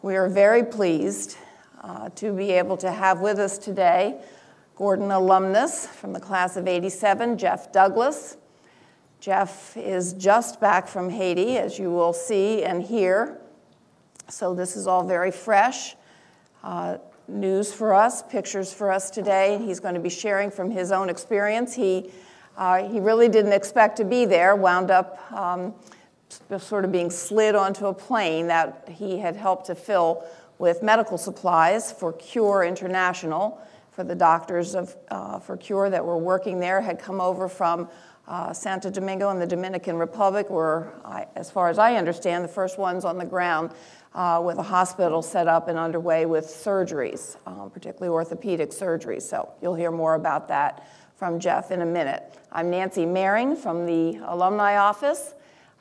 We are very pleased to be able to have with us today Gordon alumnus from the class of '87, Jeff Douglas. Jeff is just back from Haiti, as you will see and hear. So this is all very fresh news for us, pictures for us today. He's going to be sharing from his own experience. He really didn't expect to be there, wound up sort of being slid onto a plane that he had helped to fill with medical supplies for Cure International, for the doctors for Cure that were working there, had come over from Santo Domingo in the Dominican Republic, were, as far as I understand, the first ones on the ground with a hospital set up and underway with surgeries, particularly orthopedic surgeries. So you'll hear more about that from Jeff in a minute. I'm Nancy Maring from the Alumni Office,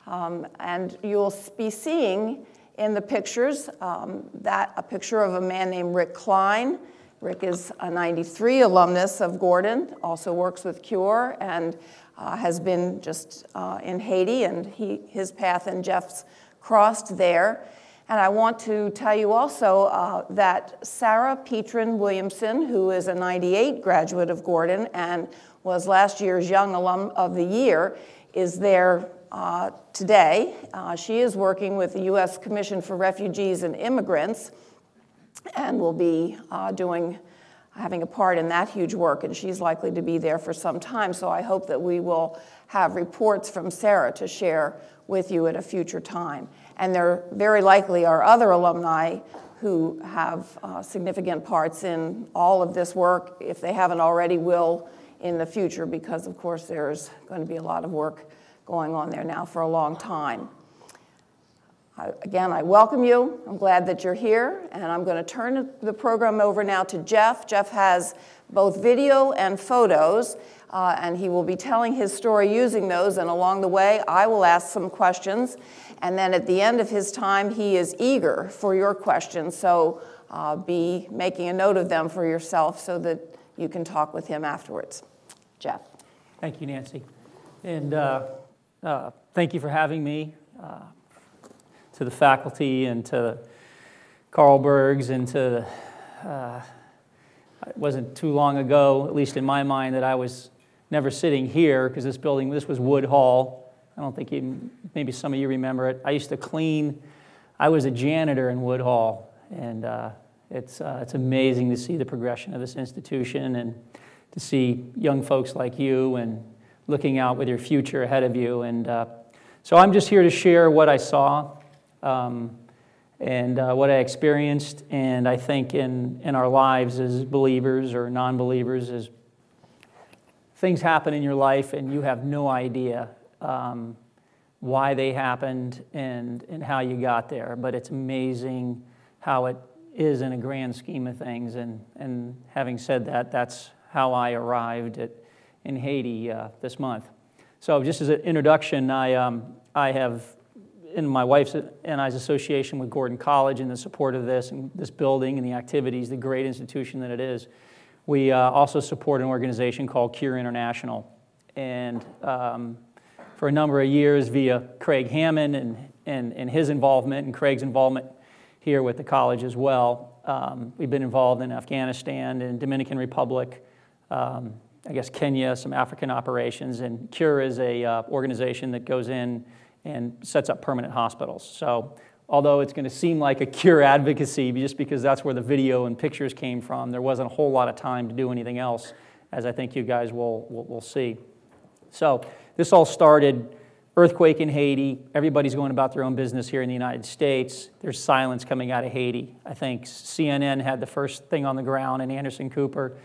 and you'll be seeing in the pictures a picture of a man named Rick Klein. Rick is a '93 alumnus of Gordon, also works with Cure, and has been just in Haiti, and his path and Jeff's crossed there. And I want to tell you also that Sarah Petrin Williamson, who is a '98 graduate of Gordon and was last year's Young Alum of the Year, is there today. She is working with the U.S. Commission for Refugees and Immigrants and will be having a part in that huge work, and she's likely to be there for some time. So I hope that we will have reports from Sarah to share with you at a future time. And there very likely are other alumni who have significant parts in all of this work. If they haven't already, will in the future, because of course there's going to be a lot of work going on there now for a long time. Again, I welcome you. I'm glad that you're here, and I'm going to turn the program over now to Jeff. Jeff has both video and photos, and he will be telling his story using those, and along the way, I will ask some questions, and then at the end of his time, he is eager for your questions, so be making a note of them for yourself so that you can talk with him afterwards. Jeff. Thank you, Nancy, and thank you for having me. To the faculty and to Carl Bergs and to it wasn't too long ago, at least in my mind, that I was never sitting here, because this was Wood Hall. I don't think maybe some of you remember it. I used to clean. I was a janitor in Wood Hall, and it's amazing to see the progression of this institution and to see young folks like you and looking out with your future ahead of you. And so I'm just here to share what I saw. And what I experienced, and I think in our lives as believers or non-believers, is things happen in your life and you have no idea why they happened and how you got there, but it's amazing how it is in a grand scheme of things. And having said that, that's how I arrived in Haiti this month. So just as an introduction, I have, in my wife's and I's association with Gordon College and the support of this and this building and the activities, the great institution that it is, we also support an organization called Cure International. And for a number of years, via Craig Hammond and his involvement and Craig's involvement here with the college as well, we've been involved in Afghanistan and Dominican Republic, I guess Kenya, some African operations, and Cure is a organization that goes in and sets up permanent hospitals. So although it's going to seem like a Cure advocacy, just because that's where the video and pictures came from, there wasn't a whole lot of time to do anything else, as I think you guys will see. So this all started, earthquake in Haiti. Everybody's going about their own business here in the United States. There's silence coming out of Haiti. I think CNN had the first thing on the ground, and Anderson Cooper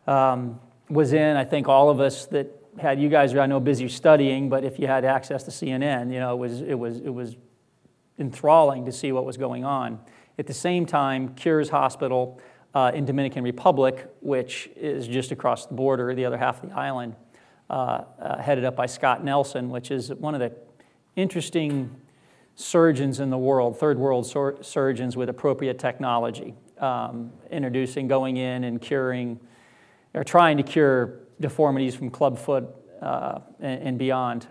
was in. I think all of us that had, you guys are, I know, busy studying, but if you had access to CNN, you know, it was enthralling to see what was going on. At the same time, Cure's hospital in Dominican Republic, which is just across the border, the other half of the island, headed up by Scott Nelson, which is one of the interesting surgeons in the world, third world surgeons with appropriate technology, going in and curing, or trying to cure deformities from clubfoot and beyond.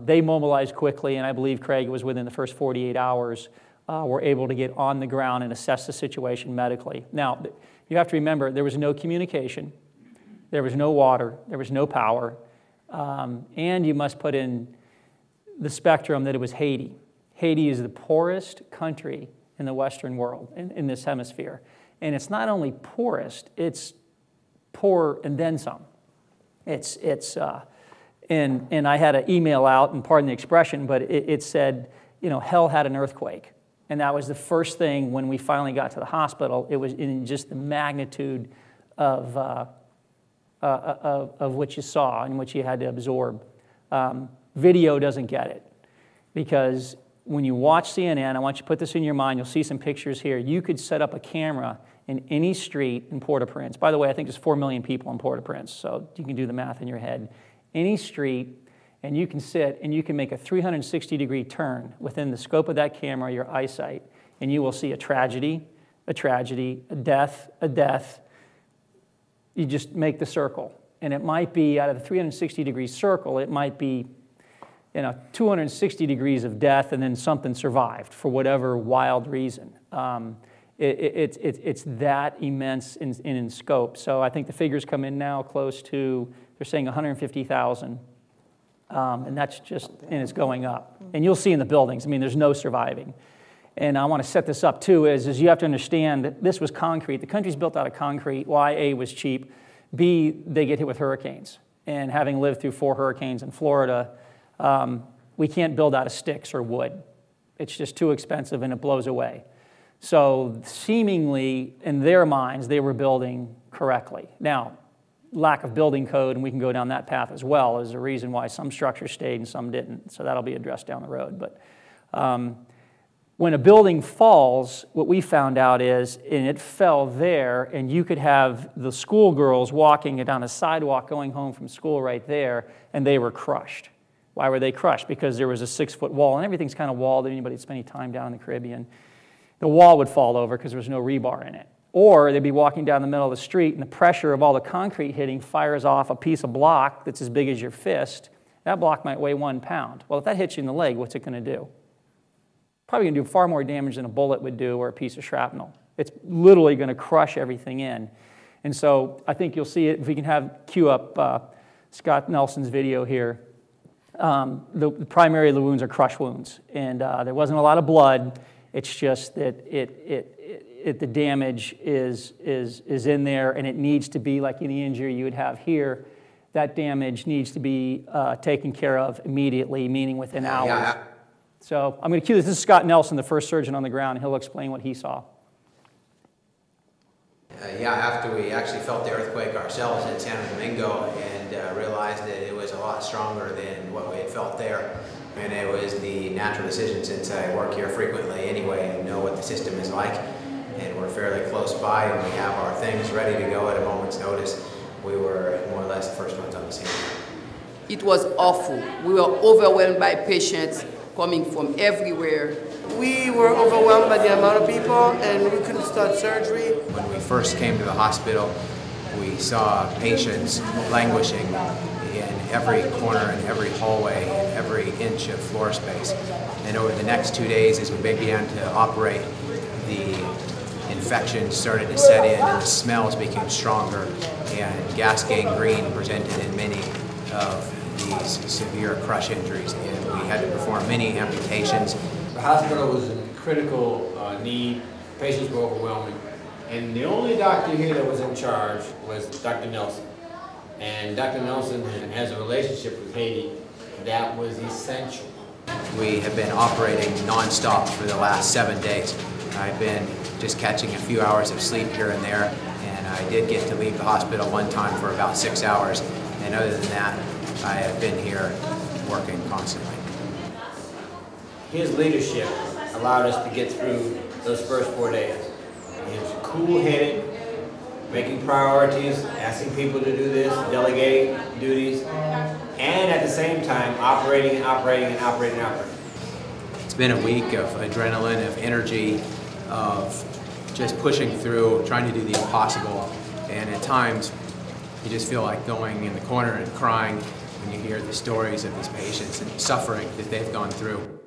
They mobilized quickly, and I believe, Craig, it was within the first 48 hours were able to get on the ground and assess the situation medically. Now, you have to remember, there was no communication, there was no water, there was no power, and you must put in the spectrum that it was Haiti. Haiti is the poorest country in the Western world, in this hemisphere. And it's not only poorest, it's poor and then some. And I had an email out, and pardon the expression, but it said, you know, hell had an earthquake. And that was the first thing when we finally got to the hospital. It was in just the magnitude of what you saw and what you had to absorb. Video doesn't get it, because when you watch CNN, I want you to put this in your mind, you'll see some pictures here. You could set up a camera in any street in Port-au-Prince. By the way, I think there's 4 million people in Port-au-Prince, so you can do the math in your head. Any street, and you can sit and you can make a 360-degree turn within the scope of that camera, your eyesight, and you will see a tragedy, a death, a death. You just make the circle. And it might be, out of the 360-degree circle, it might be, you know, 260 degrees of death, and then something survived for whatever wild reason. It's that immense in scope. So I think the figures come in now close to, they're saying 150,000. And that's just, and it's going up. And you'll see in the buildings, I mean, there's no surviving. And I want to set this up too, is you have to understand that this was concrete. The country's built out of concrete. Why? A, was cheap. B, they get hit with hurricanes. And having lived through 4 hurricanes in Florida, we can't build out of sticks or wood. It's just too expensive and it blows away. So seemingly, in their minds, they were building correctly. Now, lack of building code, and we can go down that path as well, is the reason why some structures stayed and some didn't. So that'll be addressed down the road. But when a building falls, what we found out is, and it fell there, and you could have the schoolgirls walking down a sidewalk going home from school right there, and they were crushed. Why were they crushed? Because there was a 6-foot wall, and everything's kind of walled. Anybody that's spent any time down in the Caribbean, the wall would fall over because there was no rebar in it. Or they'd be walking down the middle of the street, and the pressure of all the concrete hitting fires off a piece of block that's as big as your fist. That block might weigh 1 pound. Well, if that hits you in the leg, what's it going to do? Probably going to do far more damage than a bullet would do or a piece of shrapnel. It's literally going to crush everything in. And so I think you'll see it. If we can cue up Scott Nelson's video here. The primary of the wounds are crush wounds. And there wasn't a lot of blood. It's just that the damage is in there, and it needs to be, like any injury you would have here, that damage needs to be taken care of immediately, meaning within hours. Yeah. So I'm going to cue this. This is Scott Nelson, the first surgeon on the ground, and he'll explain what he saw. After we actually felt the earthquake ourselves in San Domingo and realized that it was a lot stronger than what we had felt there. And it was the natural decision, since I work here frequently anyway and know what the system is like, and we're fairly close by and we have our things ready to go at a moment's notice. We were more or less the first ones on the scene. It was awful. We were overwhelmed by patients coming from everywhere. We were overwhelmed by the amount of people, and we couldn't start surgery. When we first came to the hospital, we saw patients languishing in every corner and every hallway and every inch of floor space. And over the next 2 days, as we began to operate, the infection started to set in and the smells became stronger, and gas gangrene presented in many of these severe crush injuries, and we had to perform many amputations. The hospital was in critical need. Patients were overwhelming. And the only doctor here that was in charge was Dr. Nelson. And Dr. Nelson has a relationship with Haiti that was essential. We have been operating nonstop for the last 7 days. I've been just catching a few hours of sleep here and there, and I did get to leave the hospital one time for about 6 hours. And other than that, I have been here working constantly. His leadership allowed us to get through those first 4 days. He was cool-headed, making priorities, asking people to do this, delegating duties, and at the same time operating and operating and operating and operating. It's been a week of adrenaline, of energy, of just pushing through, trying to do the impossible, and at times you just feel like going in the corner and crying when you hear the stories of these patients and the suffering that they've gone through.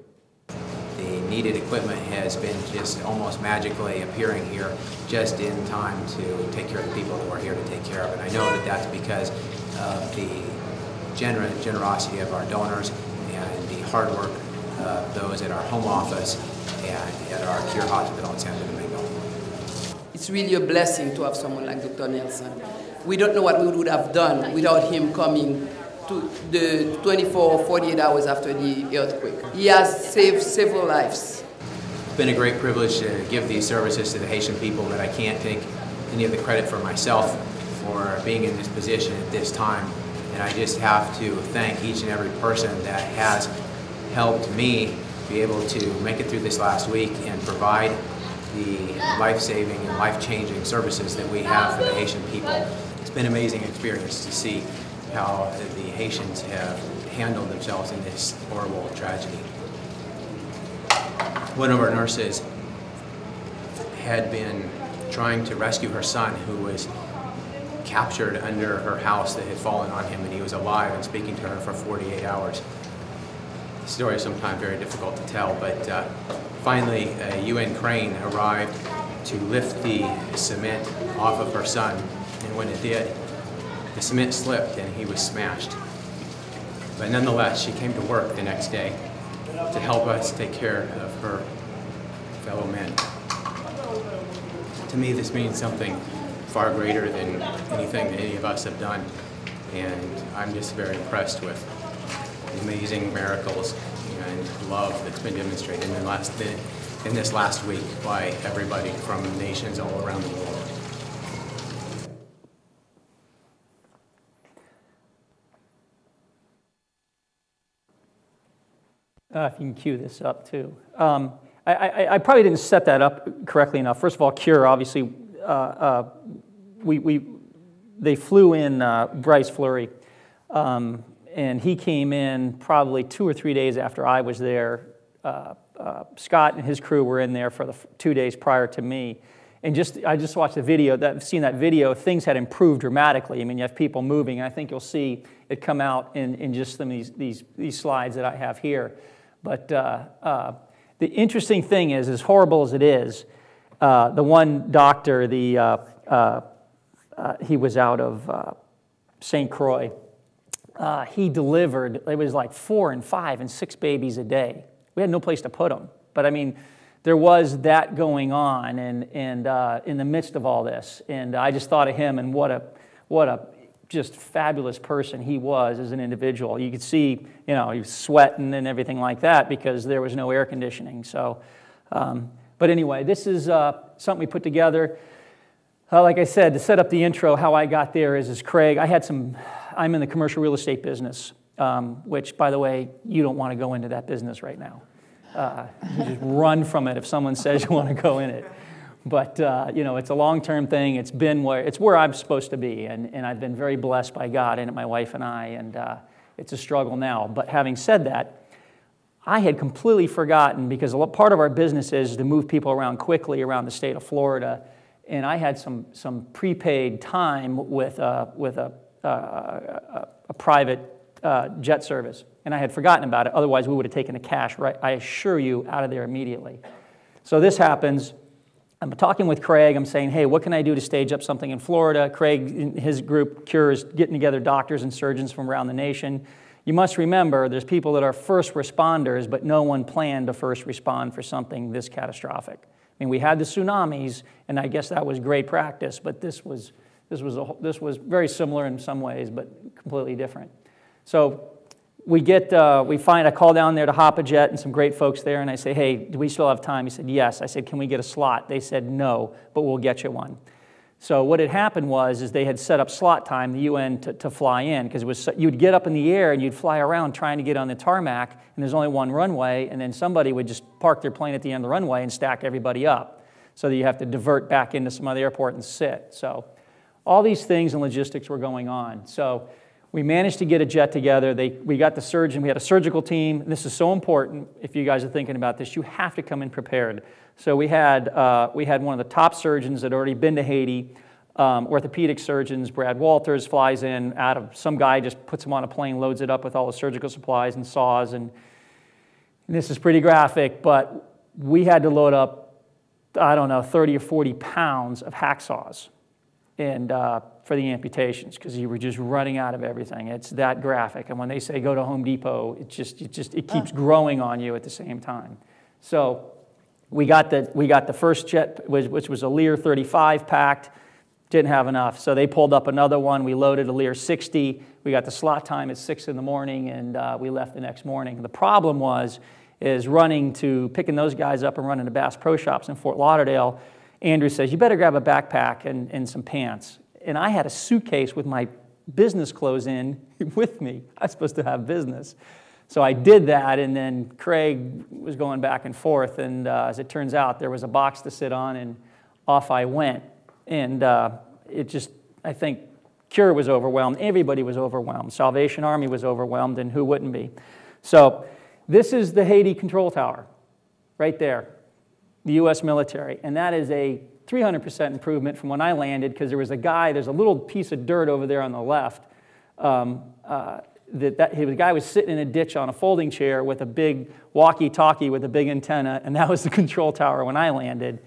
The needed equipment has been just almost magically appearing here just in time to take care of the people that we're here to take care of. And I know that that's because of the generosity of our donors and the hard work of those at our home office and at our Cure Hospital in Santo Domingo. It's really a blessing to have someone like Dr. Nelson. We don't know what we would have done without him coming to the 24 or 48 hours after the earthquake. He has saved several lives. It's been a great privilege to give these services to the Haitian people, but I can't take any of the credit for myself for being in this position at this time. And I just have to thank each and every person that has helped me be able to make it through this last week and provide the life-saving and life-changing services that we have for the Haitian people. It's been an amazing experience to see how the Haitians have handled themselves in this horrible tragedy. One of our nurses had been trying to rescue her son, who was captured under her house that had fallen on him, and he was alive and speaking to her for 48 hours. The story is sometimes very difficult to tell, but finally a UN crane arrived to lift the cement off of her son, and when it did, the cement slipped and he was smashed. But nonetheless, she came to work the next day to help us take care of her fellow men. To me, this means something far greater than anything that any of us have done, and I'm just very impressed with the amazing miracles and love that's been demonstrated in this last week by everybody from nations all around the world. If you can cue this up too. I probably didn't set that up correctly enough. First of all, Cure, obviously, they flew in Bryce Fleury, and he came in probably 2 or 3 days after I was there. Scott and his crew were in there for the 2 days prior to me. And I just watched the video, seen that video, things had improved dramatically. I mean, you have people moving, and I think you'll see it come out in just some of these slides that I have here. But the interesting thing is, as horrible as it is, the one doctor, he was out of St. Croix. He delivered, it was like 4 and 5 and 6 babies a day. We had no place to put them. But I mean, there was that going on, and in the midst of all this, and I just thought of him and what a just fabulous person he was as an individual. You could see, he was sweating and everything like that because there was no air conditioning. So, but anyway, this is something we put together. Like I said, to set up the intro, how I got there is Craig. I'm in the commercial real estate business, which, by the way, you don't want to go into that business right now. You just run from it if someone says you want to go in it. But, it's a long-term thing. It's where I'm supposed to be, and I've been very blessed by God and my wife and I, and it's a struggle now. But having said that, I had completely forgotten, because part of our business is to move people around quickly around the state of Florida, and I had some prepaid time with a private jet service, and I had forgotten about it. Otherwise, we would have taken the cash, right, I assure you, out of there immediately. So this happens. I'm talking with Craig. I'm saying, hey, what can I do to stage up something in Florida? Craig, in his group, Cure, is getting together doctors and surgeons from around the nation. You must remember, there's people that are first responders, but no one planned to first respond for something this catastrophic. I mean, we had the tsunamis, and I guess that was great practice, but this was very similar in some ways, but completely different. So I call down there to HopaJet and some great folks there, and I say, hey, do we still have time? He said, yes. I said, can we get a slot? They said, no, but we'll get you one. So what had happened was they had set up slot time, the UN, to fly in, because you'd get up in the air and you'd fly around trying to get on the tarmac, and there's only one runway, and then somebody would just park their plane at the end of the runway and stack everybody up, so that you have to divert back into some other airport and sit. So all these things and logistics were going on. So we managed to get a jet together. We got the surgeon. We had a surgical team. This is so important. If you guys are thinking about this, you have to come in prepared. So we had one of the top surgeons that had already been to Haiti, orthopedic surgeons. Brad Walters flies in out of, some guy just puts him on a plane, loads it up with all the surgical supplies and saws. And this is pretty graphic, but we had to load up, I don't know, 30 or 40 pounds of hacksaws and for the amputations, because you were just running out of everything. It's that graphic. And when they say go to Home Depot, it keeps growing on you at the same time. So we got the first jet, which was a Lear 35 packed. Didn't have enough, so they pulled up another one. We loaded a Lear 60. We got the slot time at 6 in the morning, and we left the next morning. The problem is picking those guys up and running to Bass Pro Shops in Fort Lauderdale. Andrew says, you better grab a backpack and some pants. And I had a suitcase with my business clothes in with me. I was supposed to have business. So I did that, and then Craig was going back and forth, and as it turns out, there was a box to sit on, and off I went. And I think Cure was overwhelmed. Everybody was overwhelmed. Salvation Army was overwhelmed, and who wouldn't be? So this is the Haiti control tower, right there, the U.S. military. And that is a 300% improvement from when I landed, because there's a little piece of dirt over there on the left. The guy was sitting in a ditch on a folding chair with a big walkie-talkie with a big antenna, and that was the control tower when I landed.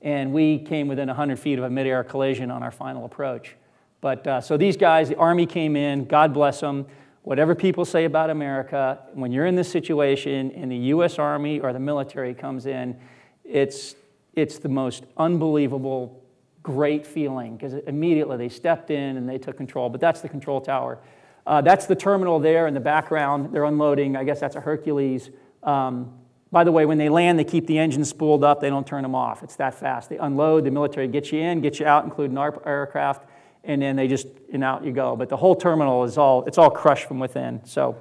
And we came within 100 feet of a mid-air collision on our final approach. But so these guys, the Army came in, God bless them. Whatever people say about America, when you're in this situation and the U.S. Army or the military comes in, it's the most unbelievable, great feeling, because immediately they stepped in and they took control. But that's the control tower. That's the terminal there in the background. They're unloading. I guess that's a Hercules. By the way, when they land, they keep the engines spooled up. They don't turn them off. It's that fast. They unload. The military gets you in, gets you out, including our aircraft, and then and out you go. But the whole terminal it's all crushed from within. So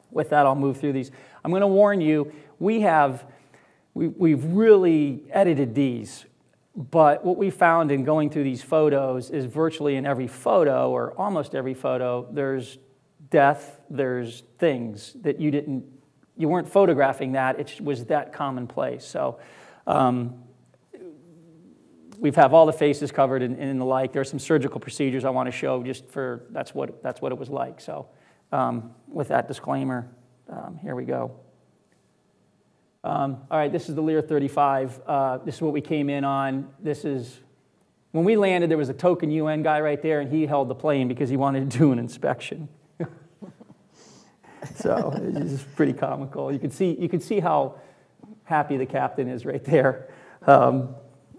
with that, I'll move through these. I'm going to warn you, we've really edited these. But what we found in going through these photos is virtually in every photo, or almost every photo, there's death, there's things that you weren't photographing that, it was that commonplace. So we have all the faces covered and the like. There's some surgical procedures I want to show that's what it was like. So with that disclaimer, here we go. All right, this is the Lear 35. This is what we came in on. When we landed, there was a token UN guy right there, and he held the plane because he wanted to do an inspection. So it's pretty comical. You can see how happy the captain is right there.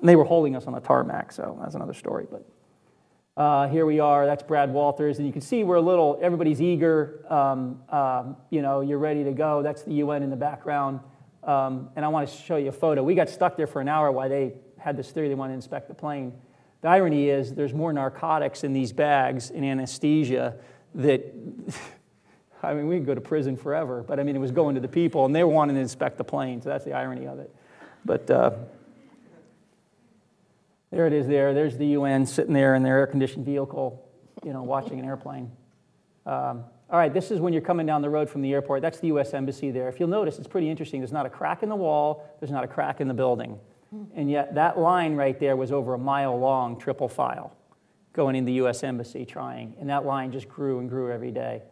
They were holding us on the tarmac, so that's another story. But here we are. That's Brad Walters, and you can see everybody's eager. You're ready to go. That's the UN in the background. And I want to show you a photo. We got stuck there for an hour while they had this theory they wanted to inspect the plane. The irony is there's more narcotics in these bags and anesthesia that, we could go to prison forever, but it was going to the people, and they were wanting to inspect the plane, so that's the irony of it. But there it is there. There's the UN sitting there in their air-conditioned vehicle, watching an airplane. All right, this is when you're coming down the road from the airport. That's the U.S. Embassy there. If you'll notice, it's pretty interesting. There's not a crack in the wall. There's not a crack in the building. And yet that line right there was over a mile long, triple file, going in the U.S. Embassy trying. And that line just grew and grew every day.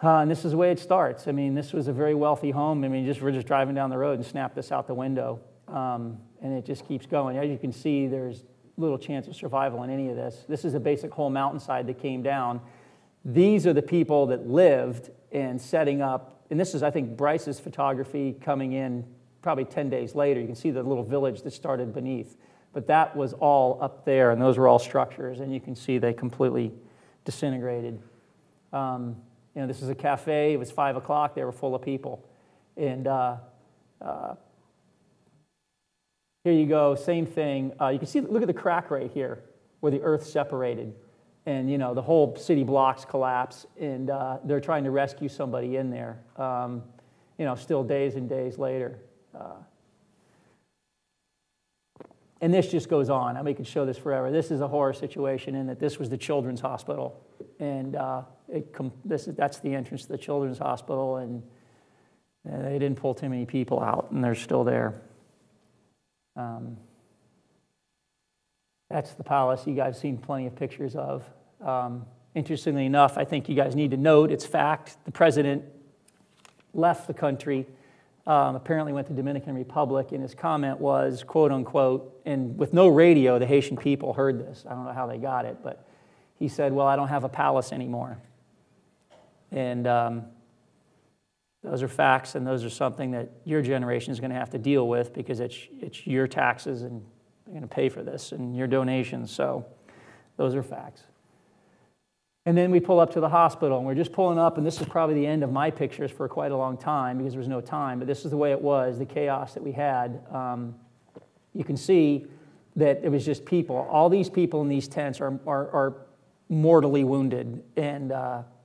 And this is the way it starts. This was a very wealthy home. We're just driving down the road and snapped this out the window. And it just keeps going. As you can see, there's little chance of survival in any of this. This is a basic whole mountainside that came down. These are the people that lived and setting up, and this is, I think, Bryce's photography coming in probably 10 days later. You can see the little village that started beneath. But that was all up there, and those were all structures, and you can see they completely disintegrated. This is a cafe. It was 5 o'clock. They were full of people. And here you go, same thing. You can see, look at the crack right here where the earth separated. And, the whole city blocks collapse, and they're trying to rescue somebody in there, still days and days later. And this just goes on. We could show this forever. This is a horror situation in that this was the children's hospital. And that's the entrance to the children's hospital, and they didn't pull too many people out, and they're still there. That's the palace you guys have seen plenty of pictures of. Interestingly enough, I think you guys need to note, it's fact, the president left the country apparently went to Dominican Republic, and his comment was, quote unquote, and with no radio, the Haitian people heard this. I don't know how they got it, but he said, well, I don't have a palace anymore. And those are facts, and those are something that your generation is going to have to deal with, because it's your taxes, and they're going to pay for this, and your donations. So those are facts. And then we pull up to the hospital, and we're just pulling up, and this is probably the end of my pictures for quite a long time, because there was no time, but this is the way it was, the chaos that we had. You can see that it was just people. All these people in these tents are mortally wounded, and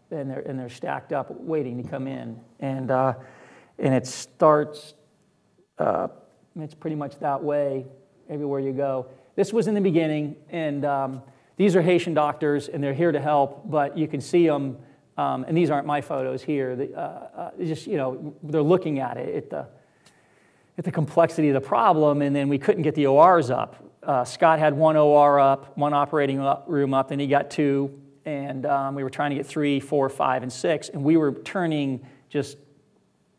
they're stacked up waiting to come in. And it starts, it's pretty much that way everywhere you go. This was in the beginning, and these are Haitian doctors, and they're here to help, but you can see them, and these aren't my photos here. Just, you know, they're looking at it, at the complexity of the problem, and then we couldn't get the ORs up. Scott had one OR up, one operating room up, and he got two, and we were trying to get 3, 4, 5, and 6, and we were turning just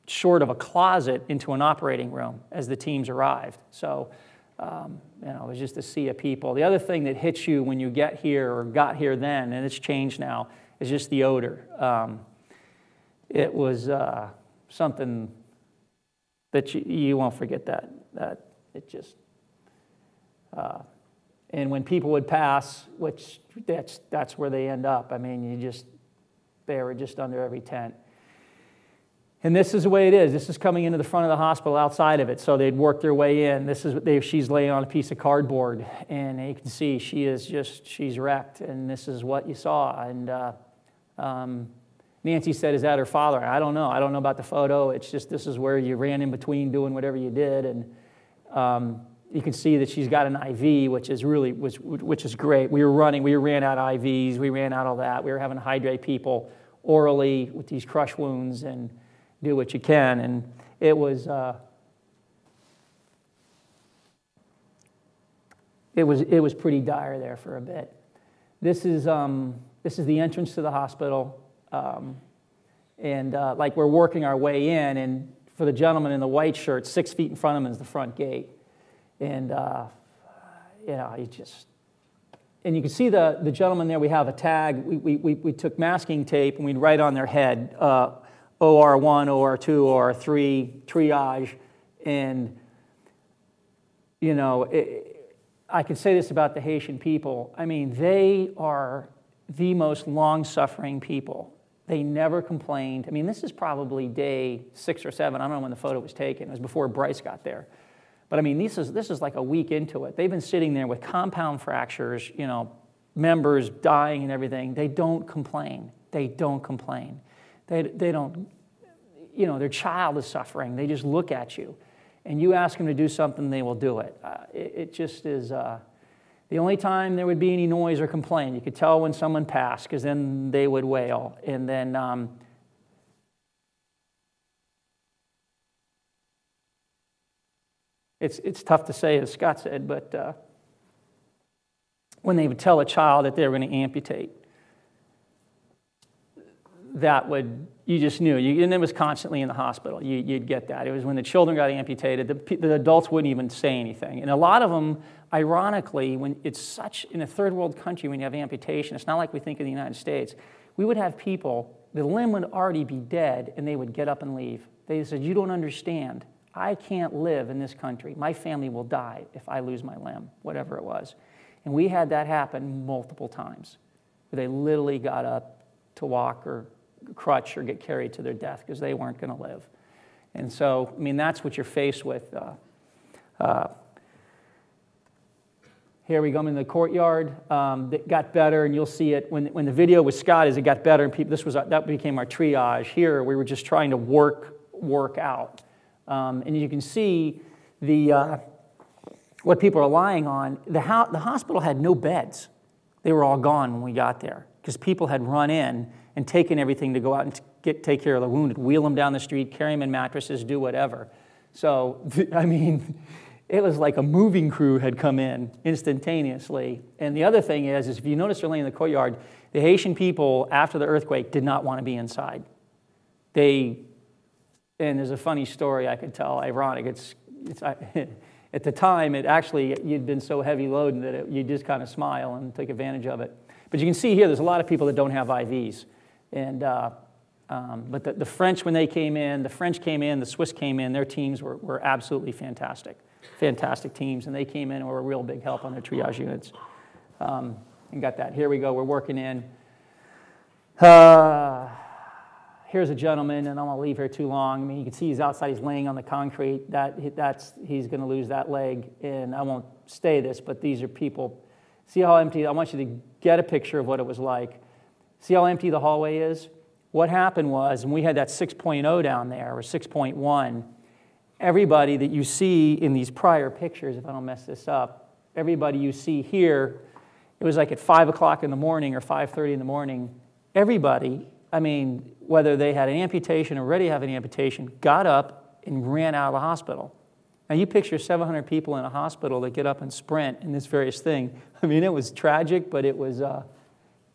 short of a closet into an operating room as the teams arrived. So, you know, it was just a sea of people. The other thing that hits you when you get here, or got here then, and it's changed now, is just the odor. It was something that you won't forget that it just, and when people would pass, which that's where they end up. I mean, they were just under every tent. And this is the way it is. This is coming into the front of the hospital outside of it. So they'd work their way in. This is she's laying on a piece of cardboard, and you can see she's wrecked. And this is what you saw. And Nancy said, "Is that her father?" I don't know. I don't know about the photo. It's just this is where you ran in between doing whatever you did, and you can see that she's got an IV, which is great. We ran out IVs. We ran out all that. We were having to hydrate people orally with these crush wounds and do what you can, and it was pretty dire there for a bit. This is the entrance to the hospital, and like we're working our way in, and for the gentleman in the white shirt, 6 feet in front of him is the front gate, and you know, and you can see the gentleman there. We have a tag. We took masking tape and we'd write on their head. OR1, OR2, OR3, triage, and, you know, I can say this about the Haitian people. I mean, they are the most long-suffering people. They never complained. I mean, this is probably day 6 or 7. I don't know when the photo was taken. It was before Bryce got there. But, I mean, this is like a week into it. They've been sitting there with compound fractures, you know, members dying and everything. They don't complain. They don't complain. They don't, you know, their child is suffering. They just look at you. And you ask them to do something, they will do it. It just is, the only time there would be any noise or complaint, you could tell when someone passed, because then they would wail. And then, it's tough to say, as Scott said, but when they would tell a child that they were going to amputate, that would, you just knew, and it was constantly in the hospital. You'd get that. It was when the children got amputated, the adults wouldn't even say anything. And a lot of them, ironically, when it's such, in a third world country, when you have amputation, it's not like we think in the United States. We would have people, the limb would already be dead, and they would get up and leave. They said, "You don't understand. I can't live in this country. My family will die if I lose my limb," whatever it was. And we had that happen multiple times, where they literally got up to walk or crutch or get carried to their death because they weren't going to live. And so, I mean, that's what you're faced with. Here we go in the courtyard. It got better, and you'll see it when the video with Scott is it got better, and people, that became our triage. Here we were just trying to work out, and you can see what people are lying on. The hospital had no beds; they were all gone when we got there because people had run in and taken everything to go out and take care of the wounded, wheel them down the street, carry them in mattresses, do whatever. So, I mean, it was like a moving crew had come in instantaneously. And the other thing is if you notice they're laying in the courtyard, the Haitian people, after the earthquake, did not want to be inside. They And there's a funny story I could tell, ironic. At the time, you'd been so heavy loaded that you just kind of smile and take advantage of it. But you can see here, there's a lot of people that don't have IVs. And, but the French, when they came in, the French came in, the Swiss came in, their teams were absolutely fantastic. Fantastic teams. And they came in and were a real big help on their triage units. And got that. Here we go. We're working in. Here's a gentleman, and I won't leave here too long. I mean, you can see he's outside. He's laying on the concrete. He's going to lose that leg. And I won't stay this, but these are people. See how empty? I want you to get a picture of what it was like. See how empty the hallway is? What happened was, and we had that 6.0 down there, or 6.1, everybody that you see in these prior pictures, if I don't mess this up, everybody you see here, it was like at 5 o'clock in the morning or 5:30 in the morning, everybody, I mean, whether they had an amputation or already have an amputation, got up and ran out of the hospital. Now, you picture 700 people in a hospital that get up and sprint in this various thing. I mean, it was tragic, but it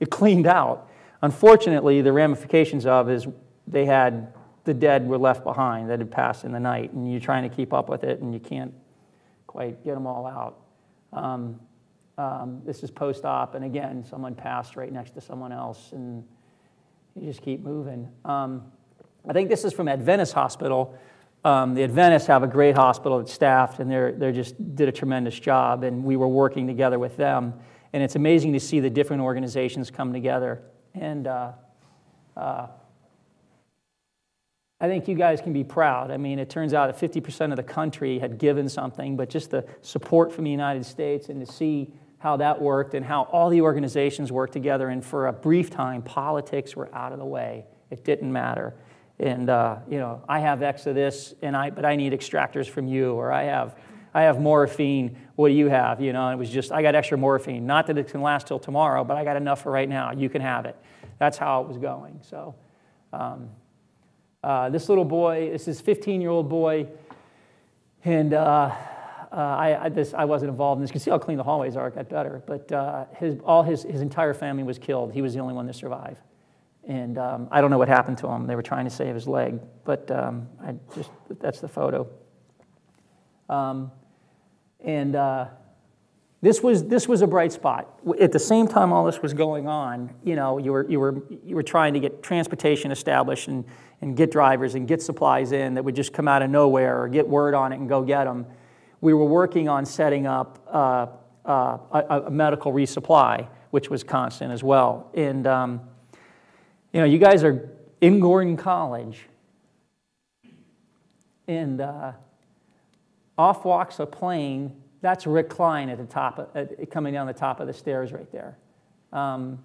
cleaned out. Unfortunately, the ramifications of is the dead were left behind that had passed in the night, and you're trying to keep up with it, and you can't quite get them all out. This is post-op, and again, someone passed right next to someone else, and you just keep moving. I think this is from Adventist Hospital. The Adventists have a great hospital that's staffed, and they just did a tremendous job, and we were working together with them. And it's amazing to see the different organizations come together. And I think you guys can be proud. I mean, it turns out that 50% of the country had given something, but just the support from the United States and to see how that worked and how all the organizations worked together. And for a brief time, politics were out of the way. It didn't matter. And, I have X of this, but I need extractors from you, or I have morphine, what do you have? And it was just, I got extra morphine. Not that it can last till tomorrow, but I got enough for right now. You can have it. That's how it was going. So this little boy, this is a 15-year-old boy, and I wasn't involved in this. You can see how clean the hallways are. It got better. But his entire family was killed. He was the only one to survive. And I don't know what happened to him. They were trying to save his leg. But that's the photo. This was a bright spot. At the same time all this was going on, you were trying to get transportation established and get drivers and get supplies in that would just come out of nowhere or get word on it and go get them. We were working on setting up a medical resupply, which was constant as well. And you guys are in Gordon College, and off walks a plane. That's Rick Klein at the top, coming down the top of the stairs right there. A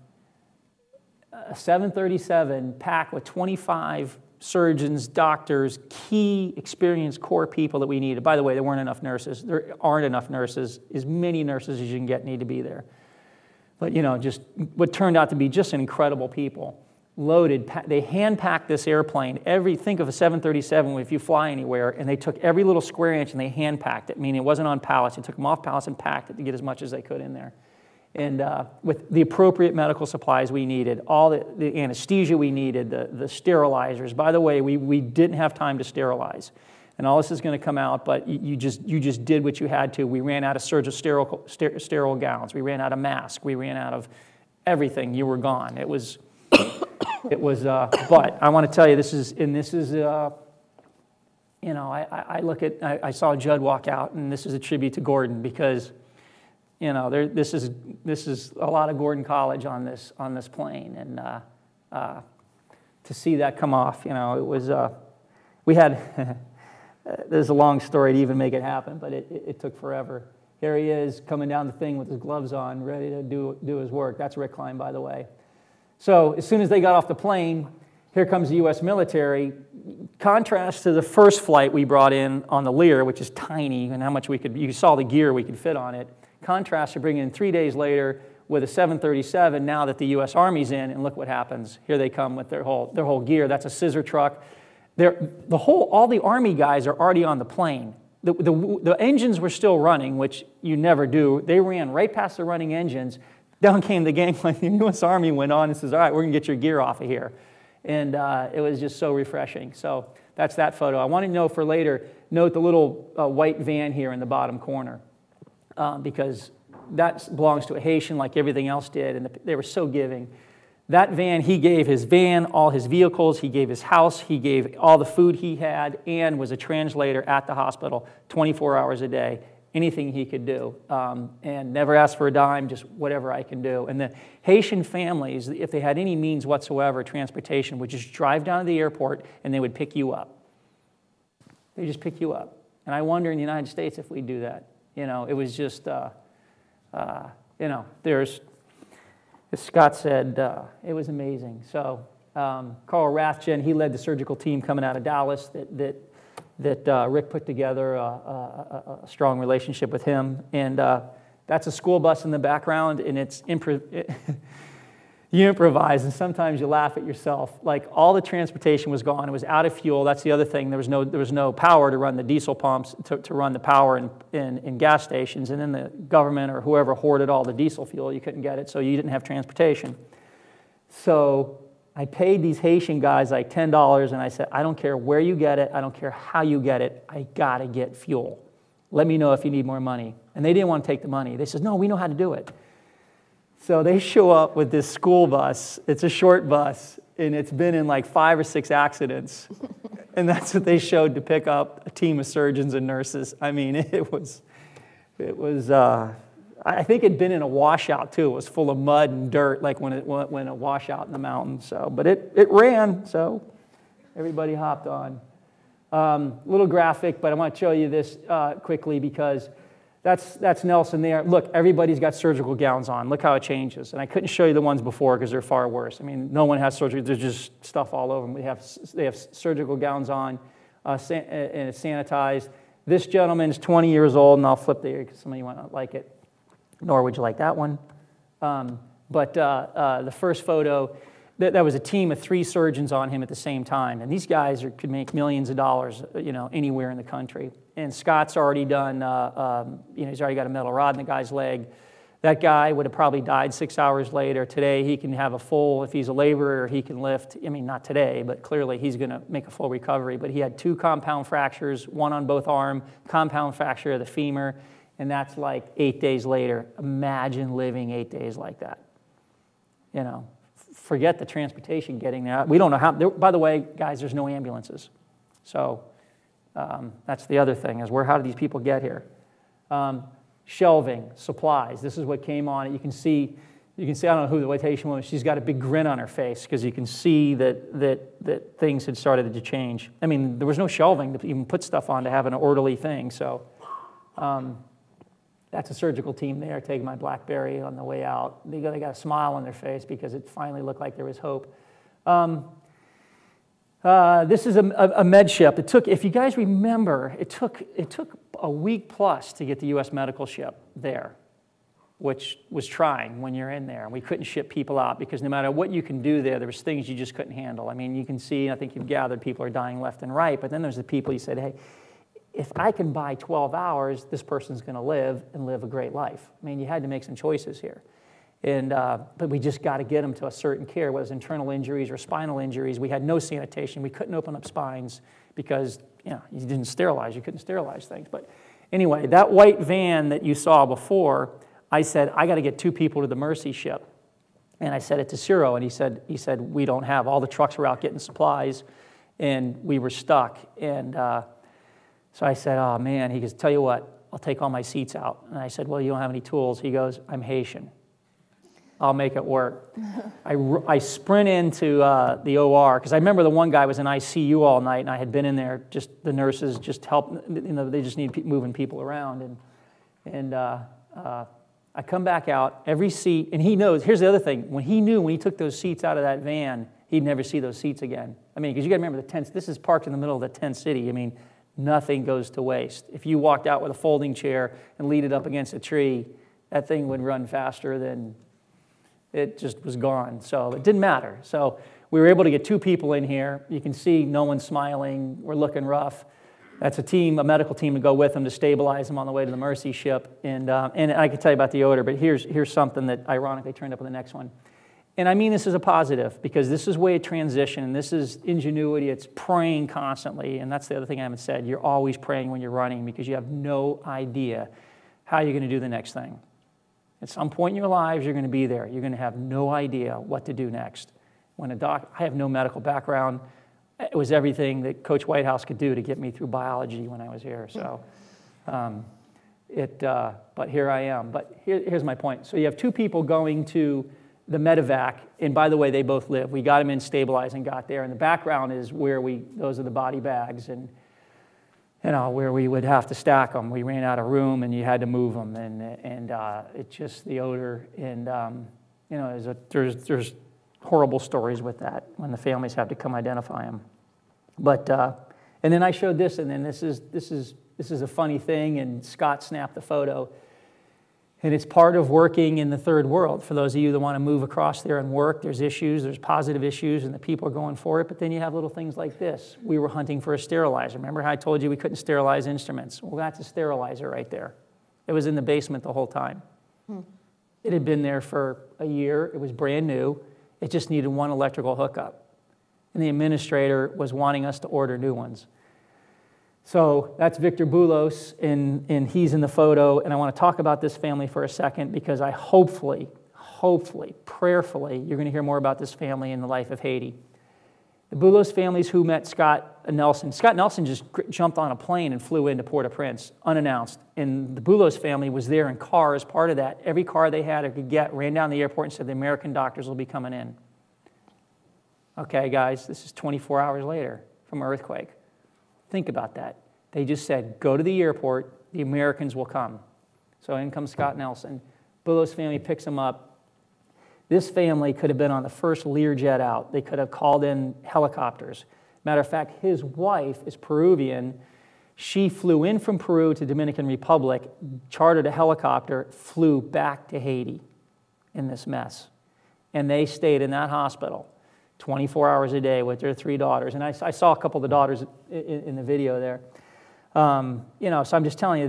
737 packed with 25 surgeons, doctors, key experienced core people that we needed. By the way, there weren't enough nurses. There aren't enough nurses. As many nurses as you can get need to be there. But, just what turned out to be just incredible people. Loaded, they hand-packed this airplane. Think of a 737 if you fly anywhere, and they took every little square inch and they hand-packed it, meaning it wasn't on pallets. They took them off pallets and packed it to get as much as they could in there. And with the appropriate medical supplies we needed, all the anesthesia we needed, the sterilizers. By the way, we didn't have time to sterilize. And all this is going to come out, but you just did what you had to. We ran out of surgical sterile gowns. We ran out of masks. We ran out of everything. You were gone. It was... but I want to tell you, I saw Judd walk out, and this is a tribute to Gordon because, this is a lot of Gordon College on this plane, and to see that come off, it was, we had, there's a long story to even make it happen, but it took forever. Here he is coming down the thing with his gloves on, ready to do his work. That's Rick Klein, by the way. So as soon as they got off the plane, here comes the U.S. military. Contrast to the first flight we brought in on the Lear, which is tiny, and how much you saw the gear we could fit on it. Contrast to bringing in 3 days later with a 737, now that the U.S. Army's in, and look what happens. Here they come with their whole gear. That's a scissor truck. All the Army guys are already on the plane. The engines were still running, which you never do. They ran right past the running engines. Down came the gangplank. The U.S. Army went on and says, all right, we're going to get your gear off of here. And it was just so refreshing. So that's that photo. I want to know for later, note the little white van here in the bottom corner, because that belongs to a Haitian like everything else did, and they were so giving. That van, he gave his van, all his vehicles, he gave his house, he gave all the food he had, and was a translator at the hospital 24 hours a day, anything he could do, and never asked for a dime, just whatever I can do. And the Haitian families, if they had any means whatsoever, transportation, would just drive down to the airport and they would pick you up. They just pick you up. And I wonder in the United States if we do that. You know, it was just, you know, there's, as Scott said, it was amazing. So Carl Rathjen, he led the surgical team coming out of Dallas that Rick put together a strong relationship with him. And that's a school bus in the background, and it's you improvise, and sometimes you laugh at yourself. Like, all the transportation was gone. It was out of fuel. That's the other thing. There was no power to run the diesel pumps, to run the power in gas stations. And then the government or whoever hoarded all the diesel fuel. You couldn't get it, so you didn't have transportation. So I paid these Haitian guys like $10, and I said, I don't care where you get it. I don't care how you get it. I got to get fuel. Let me know if you need more money. And they didn't want to take the money. They said, no, we know how to do it. So they show up with this school bus. It's a short bus, and it's been in like 5 or 6 accidents. And that's what they showed to pick up a team of surgeons and nurses. I mean, it was I think it'd been in a washout too. It was full of mud and dirt, like when a washout in the mountains. So, but it ran, so everybody hopped on. Little graphic, but I want to show you this quickly because that's Nelson there. Look, everybody's got surgical gowns on. Look how it changes. And I couldn't show you the ones before because they're far worse. I mean, no one has surgery. There's just stuff all over them. They have surgical gowns on, and it's sanitized. This gentleman's 20 years old, and I'll flip there because some of you might not like it. Nor would you like that one. But the first photo, that was a team of 3 surgeons on him at the same time. And these guys could make millions of dollars, you know, anywhere in the country. And Scott's already done, you know, he's already got a metal rod in the guy's leg. That guy would have probably died 6 hours later. Today, he can have a full, if he's a laborer, he can lift. I mean, not today, but clearly he's going to make a full recovery. But he had 2 compound fractures, one on both arm, compound fracture of the femur. And that's like 8 days later. Imagine living 8 days like that. You know, forget the transportation getting there. We don't know how. By the way, guys, there's no ambulances. So that's the other thing is how do these people get here? Shelving, supplies. This is what came on. You can see. I don't know who the white Haitian woman is. She's got a big grin on her face because you can see that things had started to change. I mean, there was no shelving to even put stuff on to have an orderly thing. So. That's a surgical team there taking my BlackBerry on the way out. They got a smile on their face because it finally looked like there was hope. This is a med ship. It took, if you guys remember, it took a week plus to get the U.S. medical ship there, which was trying when you're in there. We couldn't ship people out because no matter what you can do there was things you just couldn't handle. I mean, you can see, I think you've gathered, people are dying left and right, but then there's the people you said, hey, if I can buy 12 hours, this person's going to live and live a great life. I mean, you had to make some choices here. And, but we just got to get them to a certain care, whether it's internal injuries or spinal injuries. We had no sanitation. We couldn't open up spines because, you know, you didn't sterilize. You couldn't sterilize things. But anyway, that white van that you saw before, I said, I got to get 2 people to the Mercy ship. And I said it to Ciro, and he said, we don't have. All the trucks were out getting supplies, and we were stuck. And so I said, oh, man. He goes, tell you what, I'll take all my seats out. And I said, well, you don't have any tools. He goes, I'm Haitian. I'll make it work. I sprint into the OR, because I remember the one guy was in ICU all night, and I had been in there, just the nurses just help, you know, they just need moving people around. And I come back out, every seat, and he knows, here's the other thing, when he took those seats out of that van, he'd never see those seats again. I mean, because you got to remember the tents, this is parked in the middle of the tent city. I mean, nothing goes to waste. If you walked out with a folding chair and leaned it up against a tree, that thing would run faster than it just was gone. So it didn't matter. So we were able to get 2 people in here. You can see no one's smiling. We're looking rough. That's a team, a medical team to go with them to stabilize them on the way to the Mercy ship. And I can tell you about the odor, but here's something that ironically turned up in the next one. And I mean this as a positive, because this is way of transition, and this is ingenuity. It's praying constantly, and that's the other thing I haven't said. You're always praying when you're running because you have no idea how you're going to do the next thing. At some point in your lives, you're going to be there. You're going to have no idea what to do next. I have no medical background. It was everything that Coach Whitehouse could do to get me through biology when I was here. So, but here I am. But here's my point. So you have two people going to the medevac, and by the way, they both live. We got them in, stabilized, and got there. And the background is where those are the body bags, and where we would have to stack them. We ran out of room, and you had to move them, and it's just the odor, and there's horrible stories with that when the families have to come identify them. But and then I showed this, and then this is a funny thing, and Scott snapped the photo. And it's part of working in the third world. For those of you that want to move across there and work, there's issues, there's positive issues, and the people are going for it, but then you have little things like this. We were hunting for a sterilizer. Remember how I told you we couldn't sterilize instruments? Well, that's a sterilizer right there. It was in the basement the whole time. It had been there for a year. It was brand new. It just needed one electrical hookup. And the administrator was wanting us to order new ones. So that's Victor Boulos, and he's in the photo. And I want to talk about this family for a second because I hopefully, prayerfully, you're going to hear more about this family in the life of Haiti. The Boulos families who met Scott Nelson. Scott Nelson just jumped on a plane and flew into Port-au-Prince unannounced. And the Boulos family was there in cars, part of that. Every car they had or could get ran down the airport and said the American doctors will be coming in. Okay, guys, this is 24 hours later from an earthquake. Think about that. They just said, go to the airport, the Americans will come. So in comes Scott Nelson. Boulos family picks him up. This family could have been on the first Learjet out. They could have called in helicopters. Matter of fact, his wife is Peruvian. She flew in from Peru to Dominican Republic, chartered a helicopter, flew back to Haiti in this mess. And they stayed in that hospital 24 hours a day with their 3 daughters. And I saw a couple of the daughters in the video there. So I'm just telling you,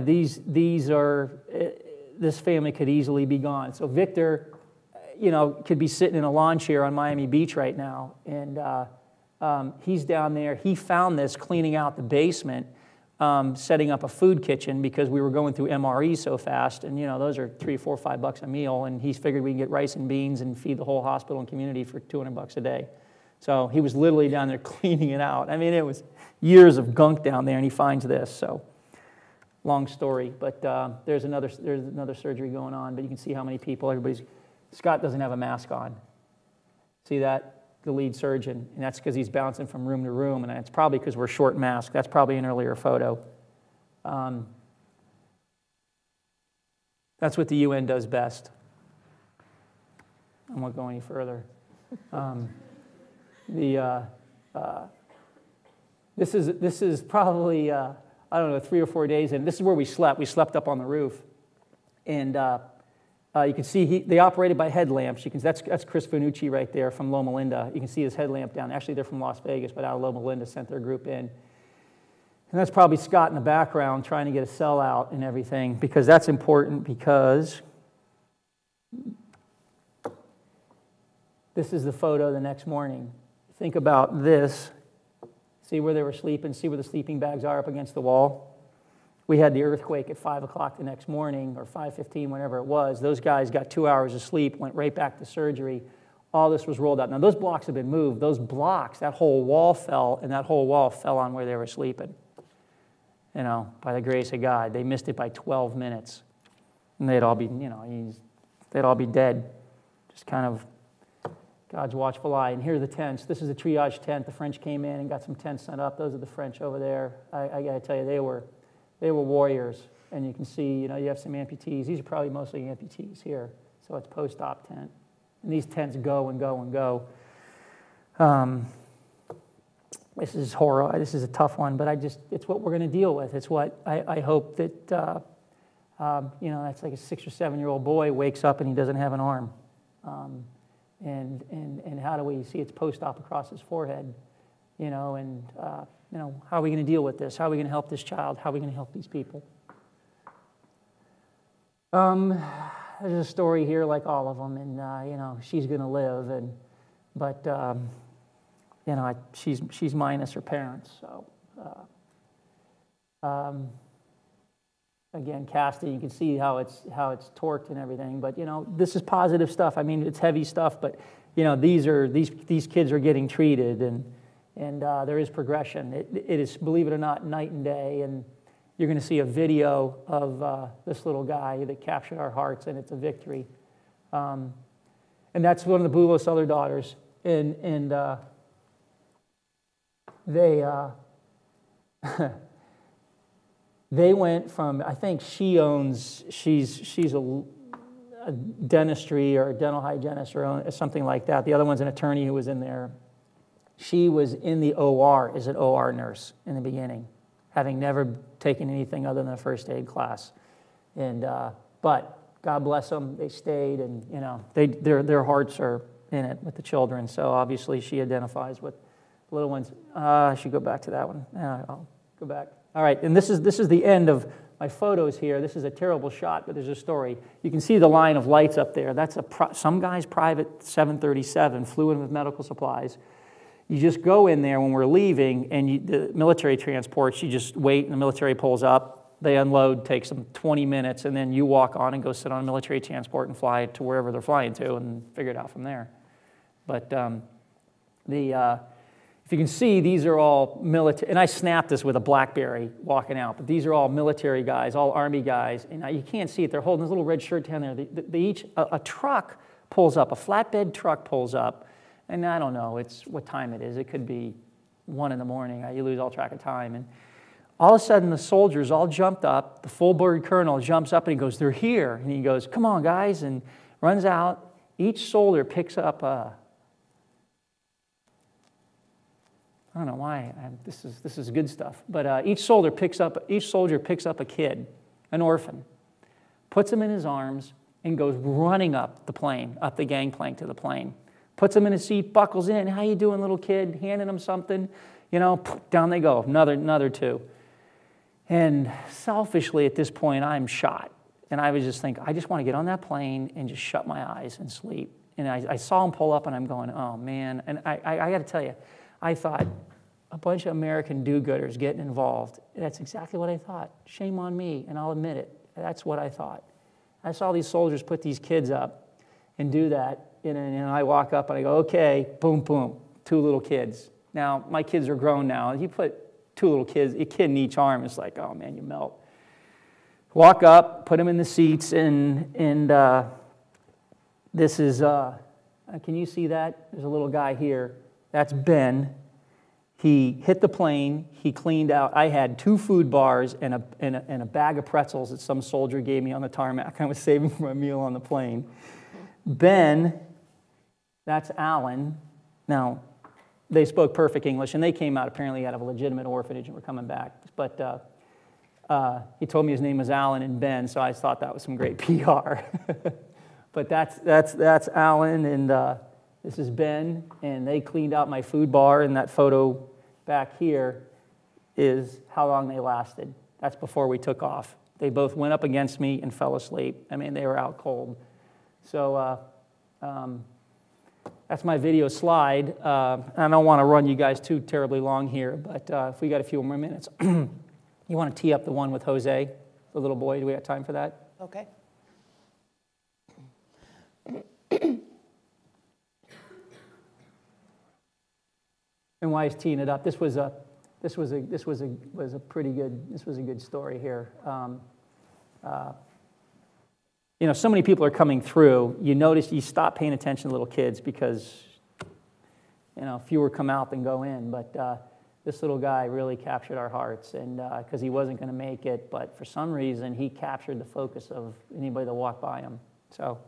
this family could easily be gone. So Victor, could be sitting in a lawn chair on Miami Beach right now. And he's down there. He found this cleaning out the basement, setting up a food kitchen because we were going through MRE so fast. And, those are $3, $4, $5 a meal. And he figured we can get rice and beans and feed the whole hospital and community for $200 a day. So he was literally down there cleaning it out. I mean, it was years of gunk down there, and he finds this. So long story. But there's another surgery going on. But you can see how many people, Scott doesn't have a mask on. See that? The lead surgeon. And that's because he's bouncing from room to room. And it's probably because we're short mask. That's probably an earlier photo. That's what the UN does best. I won't go any further. This is probably, 3 or 4 days in. This is where we slept. We slept up on the roof. And you can see they operated by headlamps. That's Chris Vanucci right there from Loma Linda. You can see his headlamp down. Actually, they're from Las Vegas, but out of Loma Linda sent their group in. And that's probably Scott in the background trying to get a cell out and everything, because that's important, because this is the photo the next morning. Think about this. See where they were sleeping? See where the sleeping bags are up against the wall? We had the earthquake at 5 o'clock the next morning, or 5:15, whenever it was. Those guys got 2 hours of sleep, went right back to surgery. All this was rolled out. Now, those blocks have been moved. Those blocks, that whole wall fell, and that whole wall fell on where they were sleeping. By the grace of God. They missed it by 12 minutes. And they'd all be, they'd all be dead. Just kind of God's watchful eye. And here are the tents. This is the triage tent. The French came in and got some tents sent up. Those are the French over there. I got to tell you, they were warriors. And you can see, you have some amputees. These are probably mostly amputees here. So it's post-op tent. And these tents go and go and go. This is horror. This is a tough one, but it's what we're going to deal with. It's what I hope that, that's like a 6 or 7 year old boy wakes up and he doesn't have an arm. And how do we see it's post-op across his forehead, how are we going to deal with this? How are we going to help this child? How are we going to help these people? there's a story here like all of them, and you know, she's going to live, but you know, she's minus her parents. So again, casting, you can see how it's torqued and everything. But you know, this is positive stuff. I mean, it's heavy stuff, but you know, these kids are getting treated, and there is progression. It is, believe it or not, night and day. And you're going to see a video of this little guy that captured our hearts, and it's a victory. And that's one of the Bulos' other daughters, and they they went from, I think she's a dentistry or a dental hygienist or something like that. The other one's an attorney who was in there. She was in the OR as an OR nurse in the beginning, having never taken anything other than a first aid class. And but God bless them, they stayed, and you know, their hearts are in it with the children. So obviously she identifies with the little ones. I should go back to that one. I'll go back. All right, and this is the end of my photos here. This is a terrible shot, but there's a story. You can see the line of lights up there. That's some guy's private 737 flew in with medical supplies. You just go in there when we're leaving, and the military transports, you just wait, and the military pulls up. They unload, takes them 20 minutes, and then you walk on and go sit on a military transport and fly to wherever they're flying to and figure it out from there. But if you can see, these are all military, and I snapped this with a BlackBerry walking out, but these are all military guys, all Army guys, and you can't see it. They're holding this little red shirt down there. A truck pulls up, a flatbed truck pulls up, and I don't know, it's what time it is. It could be 1 in the morning. You lose all track of time. And all of a sudden, the soldiers all jumped up. The full bird colonel jumps up and he goes, "They're here." And he goes, "Come on, guys," and runs out. Each soldier picks up a, I don't know why, this is good stuff. But each soldier picks up a kid, an orphan, puts him in his arms, and goes running up the plane, up the gangplank to the plane. Puts him in his seat, buckles in. "How you doing, little kid?" Handing him something. You know, down they go, another two. And selfishly at this point, I'm shot. And I was just thinking, I just want to get on that plane and just shut my eyes and sleep. And I saw him pull up, and I'm going, oh, man. And I got to tell you, I thought, a bunch of American do-gooders getting involved. That's exactly what I thought. Shame on me, and I'll admit it. That's what I thought. I saw these soldiers put these kids up and do that. And I walk up and I go, okay, boom, boom, 2 little kids. Now, my kids are grown now. You put 2 little kids, a kid in each arm, it's like, oh man, you melt. Walk up, put them in the seats, and this is, can you see that? There's a little guy here. That's Ben. He hit the plane, he cleaned out. I had 2 food bars and a bag of pretzels that some soldier gave me on the tarmac. I was saving for my meal on the plane. Ben, that's Alan. Now, they spoke perfect English, and they came out apparently out of a legitimate orphanage and were coming back. But he told me his name was Alan and Ben, so I thought that was some great PR. But that's Alan, and this is Ben, and they cleaned out my food bar, and that photo back here is how long they lasted. That's before we took off. They both went up against me and fell asleep. I mean, they were out cold. So that's my video slide. I don't want to run you guys too terribly long here, but if we got a few more minutes, you want to tee up the one with Jose, the little boy? Do we have time for that? Okay. And why is teeing it up? This was a pretty good story here. You know, so many people are coming through. You notice you stop paying attention to little kids because, you know, fewer come out than go in. But this little guy really captured our hearts, and because he wasn't going to make it, but for some reason he captured the focus of anybody that walked by him. So.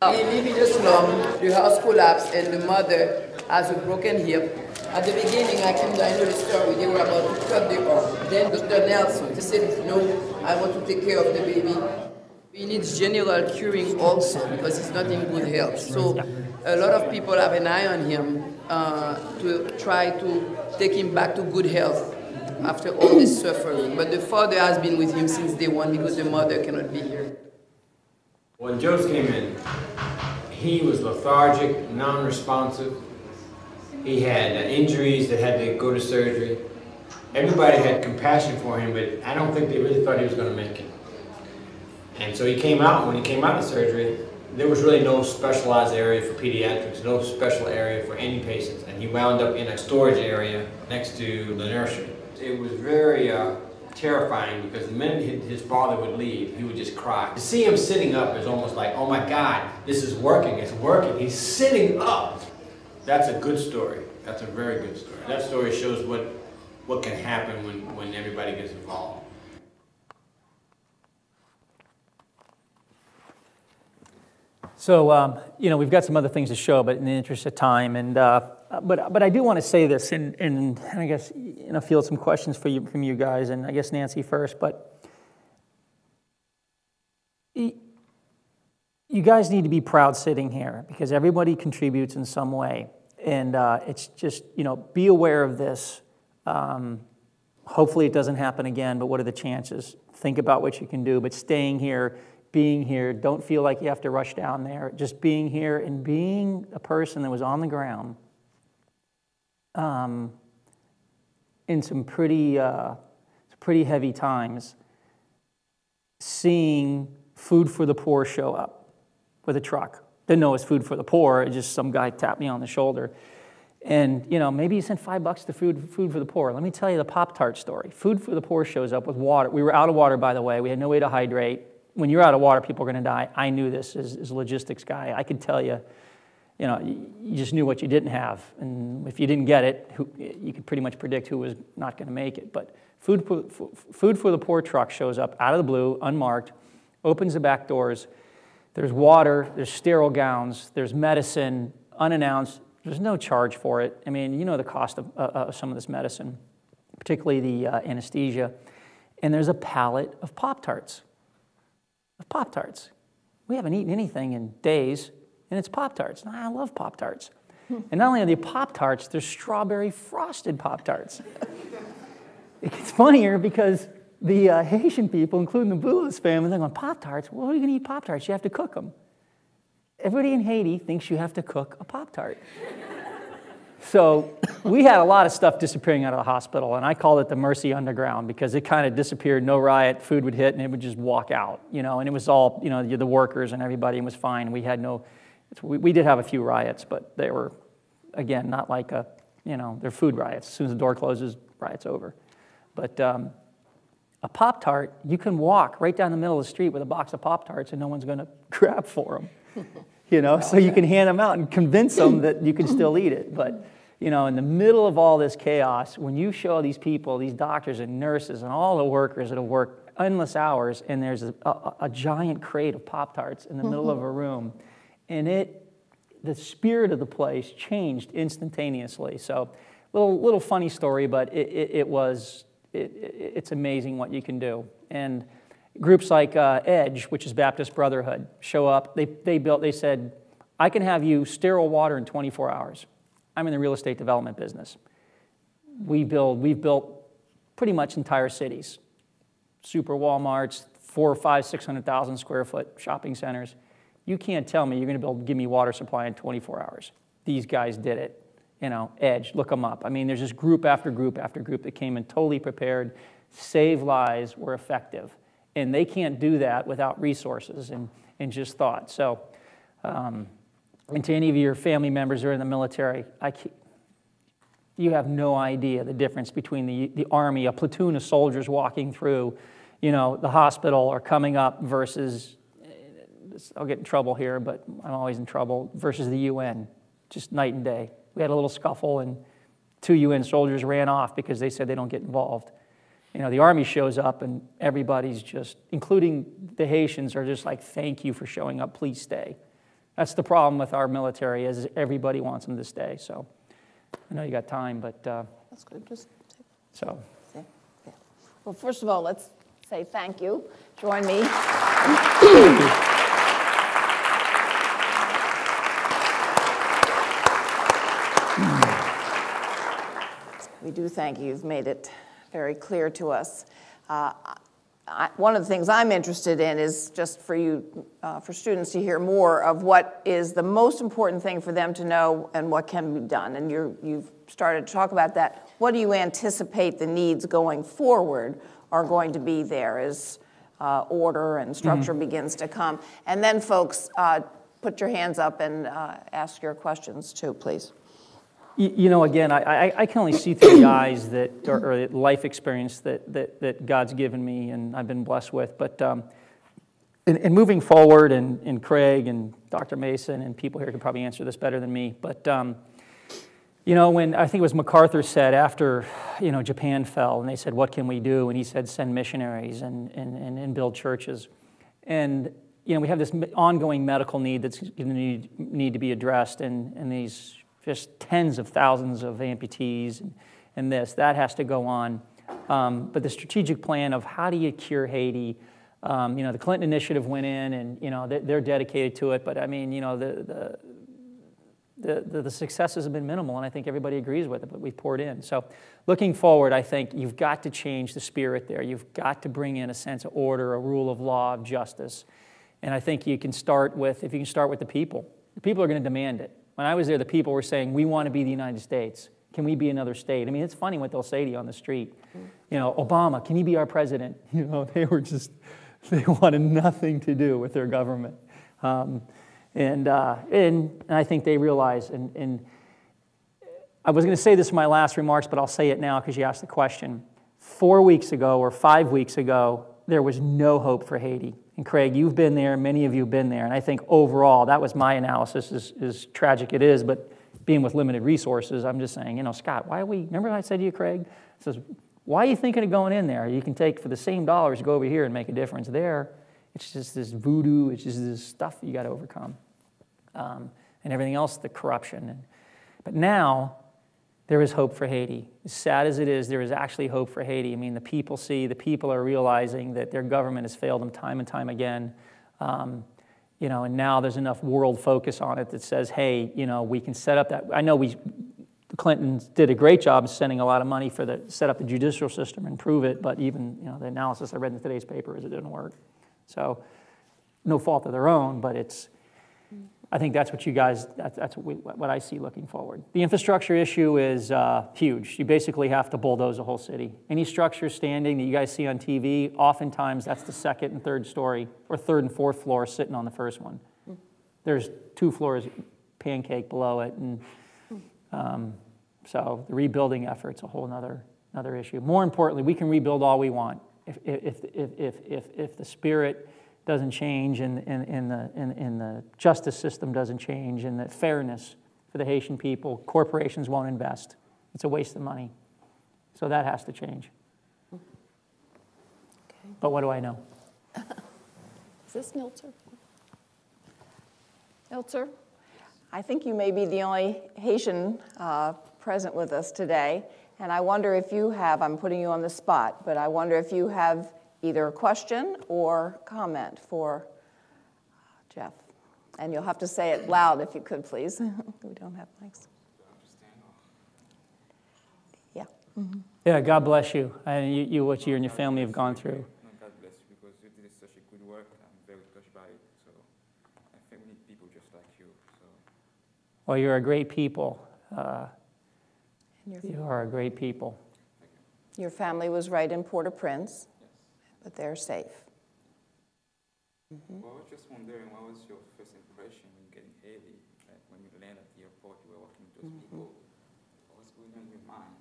We live in a slum, the house collapsed, and the mother has a broken hip. At the beginning, I came down to the story, they were about to cut the arm. Then Dr. Nelson, they said, no, I want to take care of the baby. He needs general curing also because he's not in good health. So A lot of people have an eye on him to try to take him back to good health after all this suffering. But the father has been with him since day one because the mother cannot be here. When Joe came in, he was lethargic, non-responsive. He had injuries that had to go to surgery. Everybody had compassion for him, but I don't think they really thought he was going to make it. And so he came out, when he came out of surgery, there was really no specialized area for pediatrics, no special area for any patients. And he wound up in a storage area next to the nursery. It was very terrifying because the minute his father would leave, he would just cry. To see him sitting up is almost like, oh my God, this is working, it's working. He's sitting up. That's a good story. That's a very good story. That story shows what can happen when everybody gets involved. So, you know, we've got some other things to show, but in the interest of time, and but I do want to say this, and I guess, you know, field some questions from you guys, and I guess Nancy first, but you guys need to be proud sitting here because everybody contributes in some way, and it's just, you know, be aware of this. Hopefully it doesn't happen again, but what are the chances? Think about what you can do, but staying here, being here, don't feel like you have to rush down there. Just being here and being a person that was on the ground in some pretty heavy times, seeing Food for the Poor show up with a truck. Didn't know it was Food for the Poor, it just some guy tapped me on the shoulder. And, you know, maybe you sent $5 to Food for the Poor. Let me tell you the Pop-Tart story. Food for the Poor shows up with water. We were out of water, by the way. We had no way to hydrate. When you're out of water, people are going to die. I knew this as a logistics guy. I could tell you, you know, you just knew what you didn't have. And if you didn't get it, you could pretty much predict who was not going to make it. But Food for the Poor truck shows up out of the blue, unmarked, opens the back doors. There's water, there's sterile gowns, there's medicine, unannounced. There's no charge for it. I mean, you know the cost of some of this medicine, particularly the anesthesia. And there's a pallet of Pop-Tarts. Pop-Tarts. We haven't eaten anything in days, and it's Pop-Tarts. I love Pop-Tarts. And not only are they Pop-Tarts, they're strawberry frosted Pop-Tarts. It gets funnier because the Haitian people, including the Boulos family, they're going, Pop-Tarts? Well, are you going to eat Pop-Tarts? You have to cook them. Everybody in Haiti thinks you have to cook a Pop-Tart. So we had a lot of stuff disappearing out of the hospital, and I called it the Mercy Underground because it kind of disappeared, no riot, food would hit, and it would just walk out, you know, and it was all, you know, the workers and everybody was fine. We had no, we did have a few riots, but they were, again, not like a, you know, they're food riots. As soon as the door closes, riot's over. But a Pop-Tart, you can walk right down the middle of the street with a box of Pop-Tarts and no one's going to grab for them. You know, so you can hand them out and convince them that you can still eat it. But, you know, in the middle of all this chaos, when you show these people, these doctors and nurses and all the workers that have worked endless hours, and there's a giant crate of Pop-Tarts in the middle of a room, and the spirit of the place changed instantaneously. So, little funny story, but it's amazing what you can do. And groups like EDGE, which is Baptist Brotherhood, show up. They said, I can have you sterile water in 24 hours. I'm in the real estate development business. We've built pretty much entire cities. Super Walmarts, 400,000 or 500,000, 600,000 square foot shopping centers. You can't tell me you're going to be able to give me water supply in 24 hours. These guys did it. You know, EDGE, look them up. I mean, there's just group after group after group that came in totally prepared, saved lives, were effective. And they can't do that without resources and just thought. So, and to any of your family members who are in the military, you have no idea the difference between the Army, a platoon of soldiers walking through, you know, the hospital or coming up versus, I'll get in trouble here, but I'm always in trouble, versus the UN, just night and day. We had a little scuffle and 2 UN soldiers ran off because they said they don't get involved. You know, the Army shows up and everybody's just, including the Haitians, are just like, thank you for showing up, please stay. That's the problem with our military, is everybody wants them to stay. So I know you got time, but... That's good. Just so. Yeah. Well, first of all, let's say thank you. Join me. We do thank you. You've made it very clear to us. One of the things I'm interested in is just for you, for students to hear more of what is the most important thing for them to know and what can be done. And you've started to talk about that. What do you anticipate the needs going forward are going to be there as order and structure begins to come? And then, folks, put your hands up and ask your questions too, please. You know, again, I can only see through the eyes that, or life experience that God's given me and I've been blessed with. But in moving forward, and Craig and Dr. Mason and people here could probably answer this better than me. But, you know, when I think it was MacArthur said after, you know, Japan fell and they said, what can we do? And he said, send missionaries and build churches. And, you know, we have this ongoing medical need that's going to need to be addressed, and these just tens of thousands of amputees and that has to go on. But the strategic plan of how do you cure Haiti, you know, the Clinton Initiative went in and, you know, they're dedicated to it, but I mean, you know, the successes have been minimal, and I think everybody agrees with it, but we've poured in. So looking forward, I think you've got to change the spirit there. You've got to bring in a sense of order, a rule of law, of justice. And I think you can start with, if you can start with the people are going to demand it. When I was there, the people were saying, we want to be the United States. Can we be another state? I mean, it's funny what they'll say to you on the street. You know, Obama, can you be our president? You know, they wanted nothing to do with their government. And I think they realize, and I was going to say this in my last remarks, but I'll say it now because you asked the question. 4 weeks ago or 5 weeks ago, there was no hope for Haiti. And Craig, you've been there, many of you have been there, and I think overall, that was my analysis, as tragic it is, but being with limited resources, I'm just saying, you know, Scott, remember I said to you, Craig, says, why are you thinking of going in there? You can take, for the same dollars, go over here and make a difference. There, it's just this voodoo, it's just this stuff you got to overcome. And everything else, the corruption. But now, there is hope for Haiti. As sad as it is, there is actually hope for Haiti. I mean, the people are realizing that their government has failed them time and time again. You know, and now there's enough world focus on it that says, hey, you know, we can set up that. I know the Clintons did a great job of sending a lot of money set up the judicial system and improve it, but even, you know, the analysis I read in today's paper is it didn't work. So, no fault of their own, but I think that's what you guys, that's what I see looking forward. The infrastructure issue is huge. You basically have to bulldoze a whole city. Any structure standing that you guys see on TV, oftentimes that's the second and third story, or third and fourth floor sitting on the first one. There's 2 floors pancake below it, and so the rebuilding effort's a whole another issue. More importantly, we can rebuild all we want. If the spirit doesn't change, and the justice system doesn't change, and the fairness for the Haitian people, corporations won't invest. It's a waste of money. So that has to change. Okay. But what do I know? Is this Niltzer? Niltzer? I think you may be the only Haitian present with us today, and I wonder if you have, I'm putting you on the spot, but I wonder if you have either a question or comment for Jeff. And you'll have to say it loud if you could, please. We don't have mics. Yeah. Mm-hmm. Yeah, God bless you. And what you and your family have gone through. God bless you, because you did such a good work. I'm very touched by it. So I think we need people just like you. So. Well, you're a great people. You are a great people. Your family was right in Port-au-Prince. But they're safe. Mm-hmm. Well, I was just wondering, what was your first impression when getting Haiti? Like when you landed at the airport, you were walking with those people. What was going on in your mind?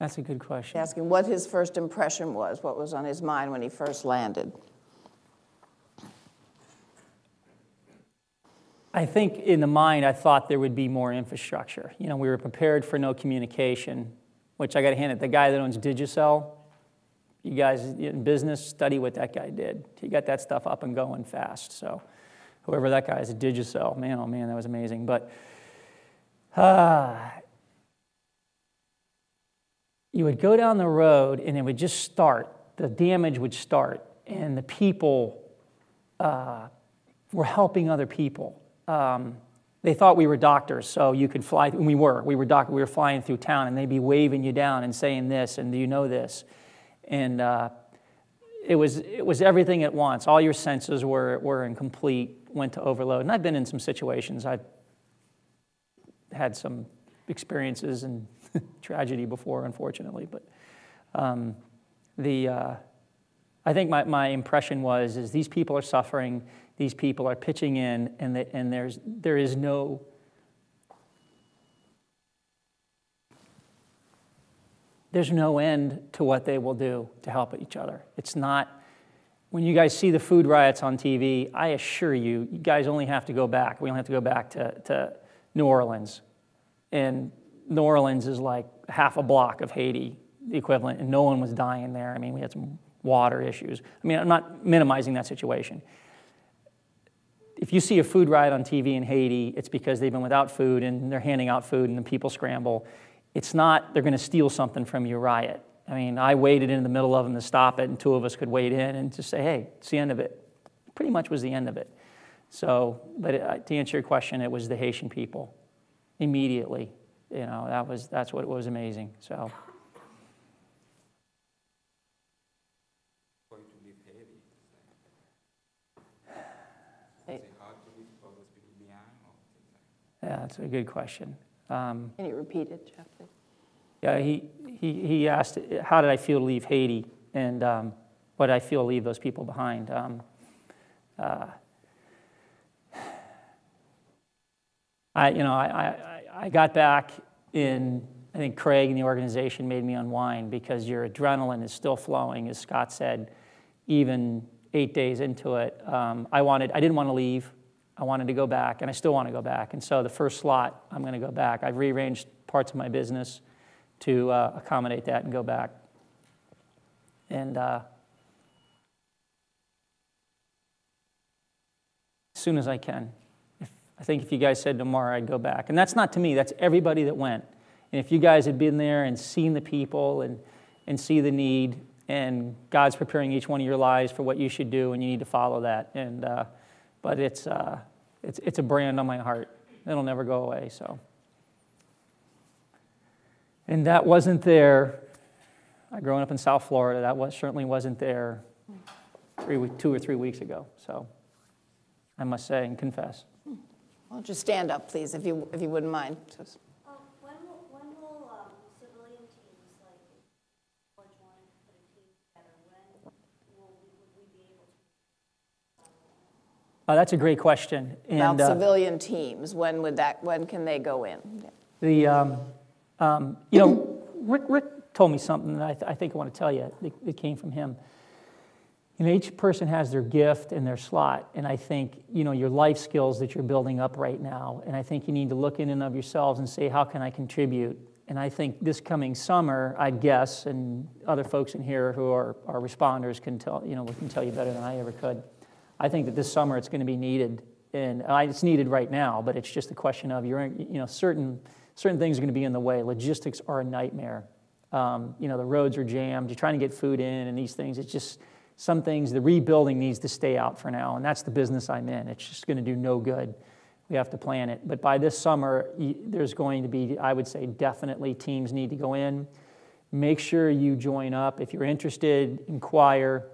That's a good question. Asking what his first impression was, what was on his mind when he first landed. I think in the mind, I thought there would be more infrastructure. You know, we were prepared for no communication, which I got to hand it. The guy that owns Digicel, you guys in business, study what that guy did. He got that stuff up and going fast. So whoever that guy is at Digicel, man, oh man, that was amazing. But you would go down the road and it would just start. The damage would start. And the people were helping other people. they thought we were doctors, so you could fly. We were doctors. We were flying through town, and they'd be waving you down and saying this, and do you know this? And it was everything at once. All your senses were in complete, went to overload. And I've been in some situations. I've had some experiences and tragedy before, unfortunately. But I think my impression is these people are suffering. These people are pitching in, and there is no end to what they will do to help each other. It's not, when you guys see the food riots on TV, I assure you, you guys only have to go back. We only have to go back to New Orleans. And New Orleans is like half a block of Haiti, the equivalent, and no one was dying there. I mean, we had some water issues. I mean, I'm not minimizing that situation. If you see a food riot on TV in Haiti, it's because they've been without food and they're handing out food and the people scramble. It's not they're going to steal something from your riot. I mean, I waded in the middle of them to stop it, and two of us could wade in and just say, hey, it's the end of it. Pretty much was the end of it. So, but to answer your question, it was the Haitian people immediately. You know, that's what was amazing. So. Yeah, that's a good question. Can you repeat it, Jeff? Yeah, he asked, how did I feel to leave Haiti, and what did I feel to leave those people behind? I got back in, I think Craig and the organization made me unwind because your adrenaline is still flowing, as Scott said, even 8 days into it. I didn't want to leave. I wanted to go back, and I still want to go back. And so the first slot, I'm going to go back. I've rearranged parts of my business to accommodate that and go back. And as soon as I can. I think if you guys said tomorrow, I'd go back. And that's not to me, that's everybody that went. And if you guys had been there and seen the people and see the need, and God's preparing each one of your lives for what you should do, and you need to follow that. And but it's a brand on my heart. It'll never go away. So, and that wasn't there. Growing up in South Florida, that certainly wasn't there 2 or 3 weeks ago. So, I must say and confess. Well, just stand up, please, if you wouldn't mind. When will civilian teams, like George wanted to put a team together, when would we be able to? That's a great question. About civilian teams, when can they go in? Yeah. Rick told me something that I think I want to tell you. It came from him. Each person has their gift and their slot, and I think, your life skills that you're building up right now, and I think you need to look in and of yourselves and say, how can I contribute? And I think this coming summer, I'd guess, and other folks in here who are responders can tell you better than I ever could. I think that this summer it's going to be needed, and it's needed right now, but it's just a question of certain things are going to be in the way. Logistics are a nightmare. The roads are jammed. You're trying to get food in, and these things. It's just some things. The rebuilding needs to stay out for now, and that's the business I'm in. It's just going to do no good. We have to plan it. But by this summer, there's going to be, I would say, definitely teams need to go in. Make sure you join up. If you're interested, inquire.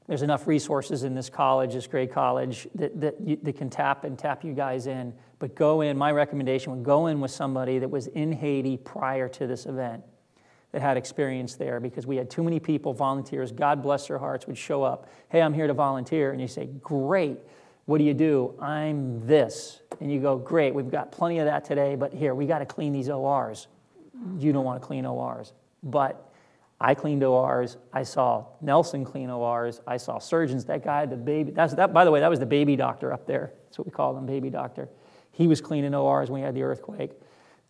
There's enough resources in this college, this great college, that can tap you guys in. But go in. My recommendation would go in with somebody that was in Haiti prior to this event, that had experience there, because we had too many people, volunteers, God bless their hearts, would show up. Hey, I'm here to volunteer. And you say, great. What do you do? I'm this. And you go, great, we've got plenty of that today, but here, we got to clean these ORs. You don't want to clean ORs. But I cleaned ORs. I saw Nelson clean ORs. I saw surgeons. That guy, the baby, by the way, that was the baby doctor up there. That's what we call him, baby doctor. He was cleaning ORs when we had the earthquake.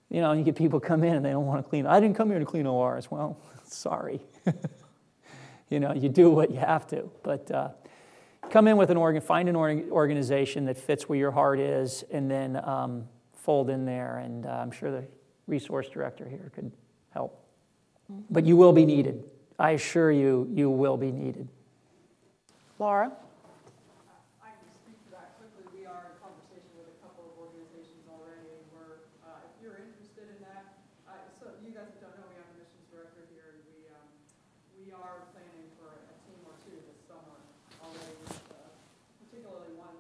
You get people come in and they don't want to clean. I didn't come here to clean ORs. Well, sorry. You do what you have to. But come in with find an organization that fits where your heart is, and then fold in there. And I'm sure the resource director here could help. But you will be needed. I assure you, you will be needed. Laura? I can speak to that quickly. We are in conversation with a couple of organizations on we are planning for a team or two this summer already, particularly one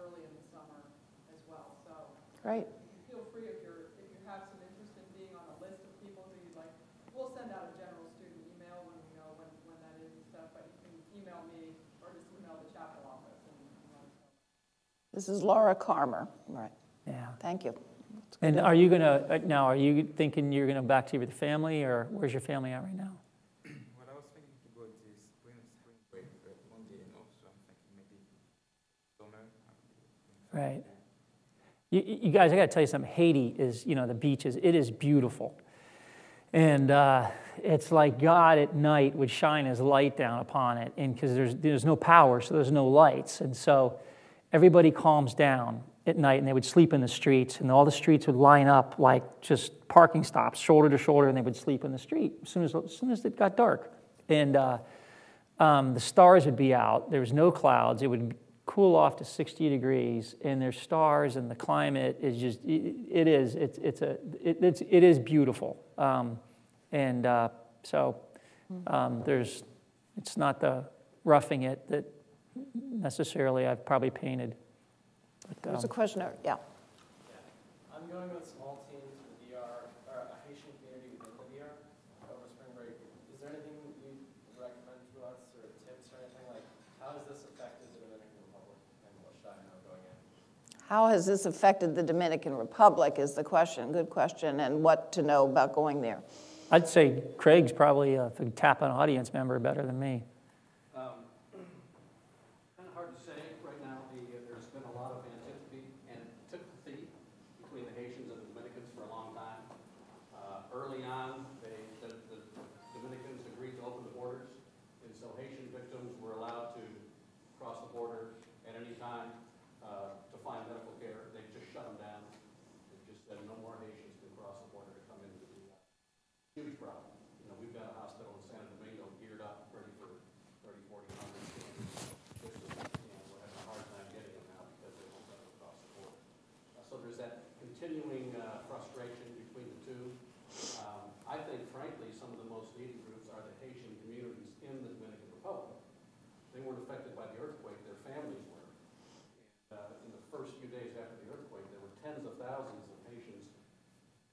early in the summer as well. So Great. feel free if you have some interest in being on a list of people who you'd like. We'll send out a general student email when we know when that is and stuff, but you can email me or just email the chapel office and let us know. This is Laura Carmer. Right. Yeah. Thank you. And are you going to, now, are you thinking you're going to back to with the family, or where's your family at right now? Well, I was thinking to go this spring break, but one day, so I'm thinking maybe summer. Right. You guys, I got to tell you something. Haiti is, the beaches, it is beautiful. And it's like God at night would shine his light down upon it, and because there's no power, so there's no lights. And so everybody calms down at night, and they would sleep in the streets, and all the streets would line up like just parking stops, shoulder to shoulder, and they would sleep in the street as soon as it got dark. And the stars would be out. There was no clouds. It would cool off to 60 degrees, and there's stars, and the climate is just it is beautiful. It's not the roughing it that necessarily I've probably painted. There's a question over, yeah. I'm going with small teams with the DR, or a Haitian community within the DR over spring break. Is there anything you recommend to us, or tips or anything? Like, how has this affected the Dominican Republic, and what should I know going in? How has this affected the Dominican Republic is the question. Good question. And what to know about going there. I'd say Craig's probably, if we tap an audience member, better than me. Kind of hard to say right now. There's been a lot of antipathy and antipathy between the Haitians and the Dominicans for a long time. Early on, the Dominicans agreed to open the borders, and so Haitian victims were allowed to cross the border at any time to find medical care. They just shut them down. They just said no more Haitians can cross the border to come into the U.S. Huge problem. We've got a hospital in Santo Domingo geared up, ready for 30, 40, 100 scanners. We're having a hard time getting them now because they won't let them across the border. So there's that continuing frustration between the two. I think, frankly, some of the most needy groups are the Haitian communities in the Dominican Republic. They weren't affected by the earthquake, their families were. And in the first few days after the earthquake, there were tens of thousands of Haitians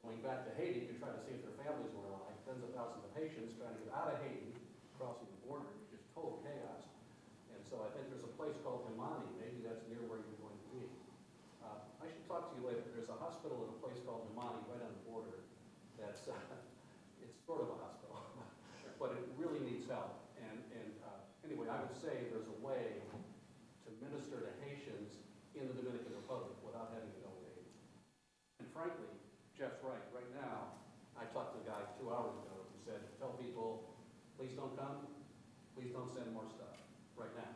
going back to Haiti to try to see if their families were alive. Tens of thousands of Haitians trying to get out of Haiti, crossing the border, just total chaos. And so I think there's a place called Himani. Maybe that's near where you're going to be. I should talk to you later. There's a hospital in a place called Himani right on the border. That's it's sort of a hospital, but it really needs help. And anyway, I would say there's a way to minister to Haitians in the Dominican Republic without having to go to Haiti. And frankly, Jeff's right. Right now, I talked to a guy 2 hours ago who said, tell people, please don't come, please don't send more stuff right now.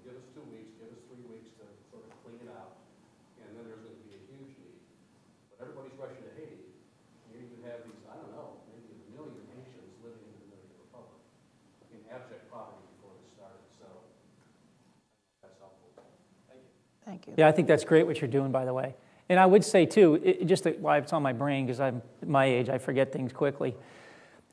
Give us 2 weeks, give us 3 weeks to sort of clean it out, and then there's going to be a huge need. But everybody's rushing to Haiti. Here you have these, I don't know, maybe 1 million Haitians living in the Dominican Republic in abject poverty before this started. So that's helpful. Thank you. Thank you. Yeah, I think that's great what you're doing, by the way. And I would say, too, just why it's on my brain, because I'm my age, I forget things quickly.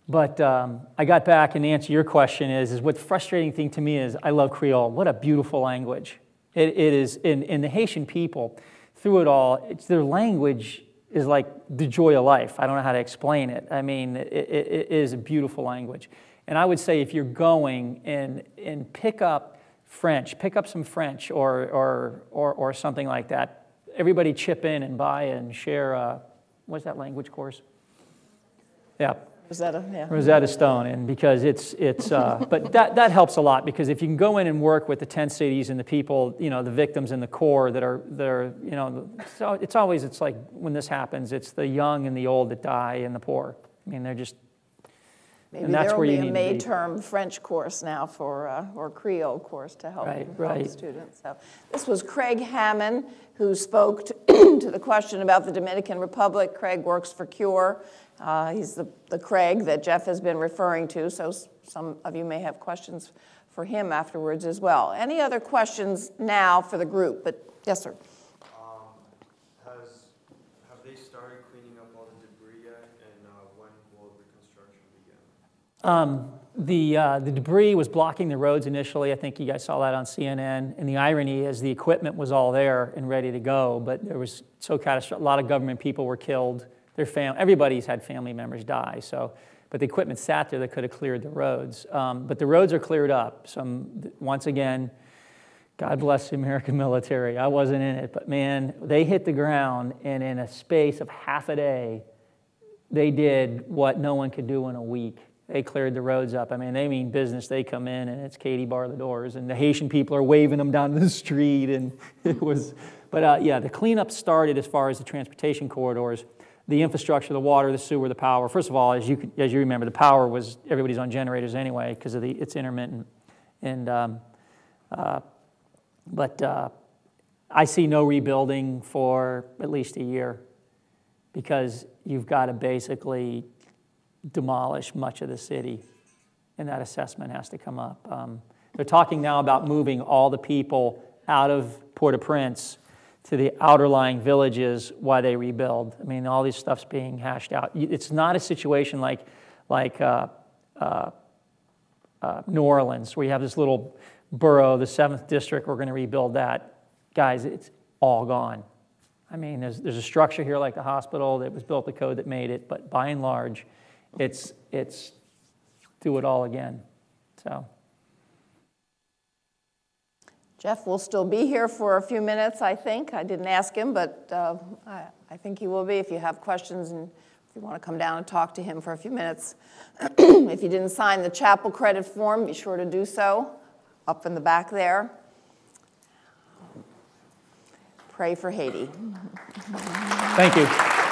But I got back, and to answer your question is what the frustrating thing to me is I love Creole. What a beautiful language. It is, in the Haitian people, through it all, their language is like the joy of life. I don't know how to explain it. I mean, it is a beautiful language. And I would say if you're going and pick up French, pick up some French or something like that, everybody chip in and buy and share, what's that language course? Yeah. Rosetta Stone, and because but that helps a lot, because if you can go in and work with the tent cities and the people, the victims in the core that are so it's like when this happens, it's the young and the old that die and the poor. I mean, they're just, maybe there will be a May-term French course now or Creole course to help, help students. So this was Craig Hammond, who spoke to the question about the Dominican Republic. Craig works for CURE. He's the Craig that Jeff has been referring to, so some of you may have questions for him afterwards as well. Any other questions now for the group? But yes, sir. Have they started cleaning up all the debris yet, and when will reconstruction begin? The debris was blocking the roads initially. I think you guys saw that on CNN. And the irony is the equipment was all there and ready to go, but there was so catastrophic. A lot of government people were killed. Everybody's had family members die. But the equipment sat there that could have cleared the roads. But the roads are cleared up. Once again, God bless the American military. I wasn't in it, but man, they hit the ground, and in a space of half a day, they did what no one could do in a week. They cleared the roads up. I mean, they mean business. They come in, and it's Katie bar the doors, and the Haitian people are waving them down the street, and it was. But yeah, the cleanup started as far as the transportation corridors, the infrastructure, the water, the sewer, the power. First of all, as you remember, the power was everybody's on generators anyway because of it's intermittent, and but I see no rebuilding for at least a year because you've got to basically demolish much of the city, and that assessment has to come up. They're talking now about moving all the people out of Port-au-Prince to the outer-lying villages while they rebuild. I mean, all this stuff's being hashed out. It's not a situation like New Orleans, where you have this little borough, the 7th district, we're going to rebuild that. Guys, it's all gone. I mean, there's a structure here like the hospital that was built, the code that made it, but by and large, it's do it all again. So, Jeff will still be here for a few minutes, I think. I didn't ask him, but I think he will be if you have questions and if you want to come down and talk to him for a few minutes. If you didn't sign the chapel credit form, be sure to do so up in the back there. Pray for Haiti. Thank you.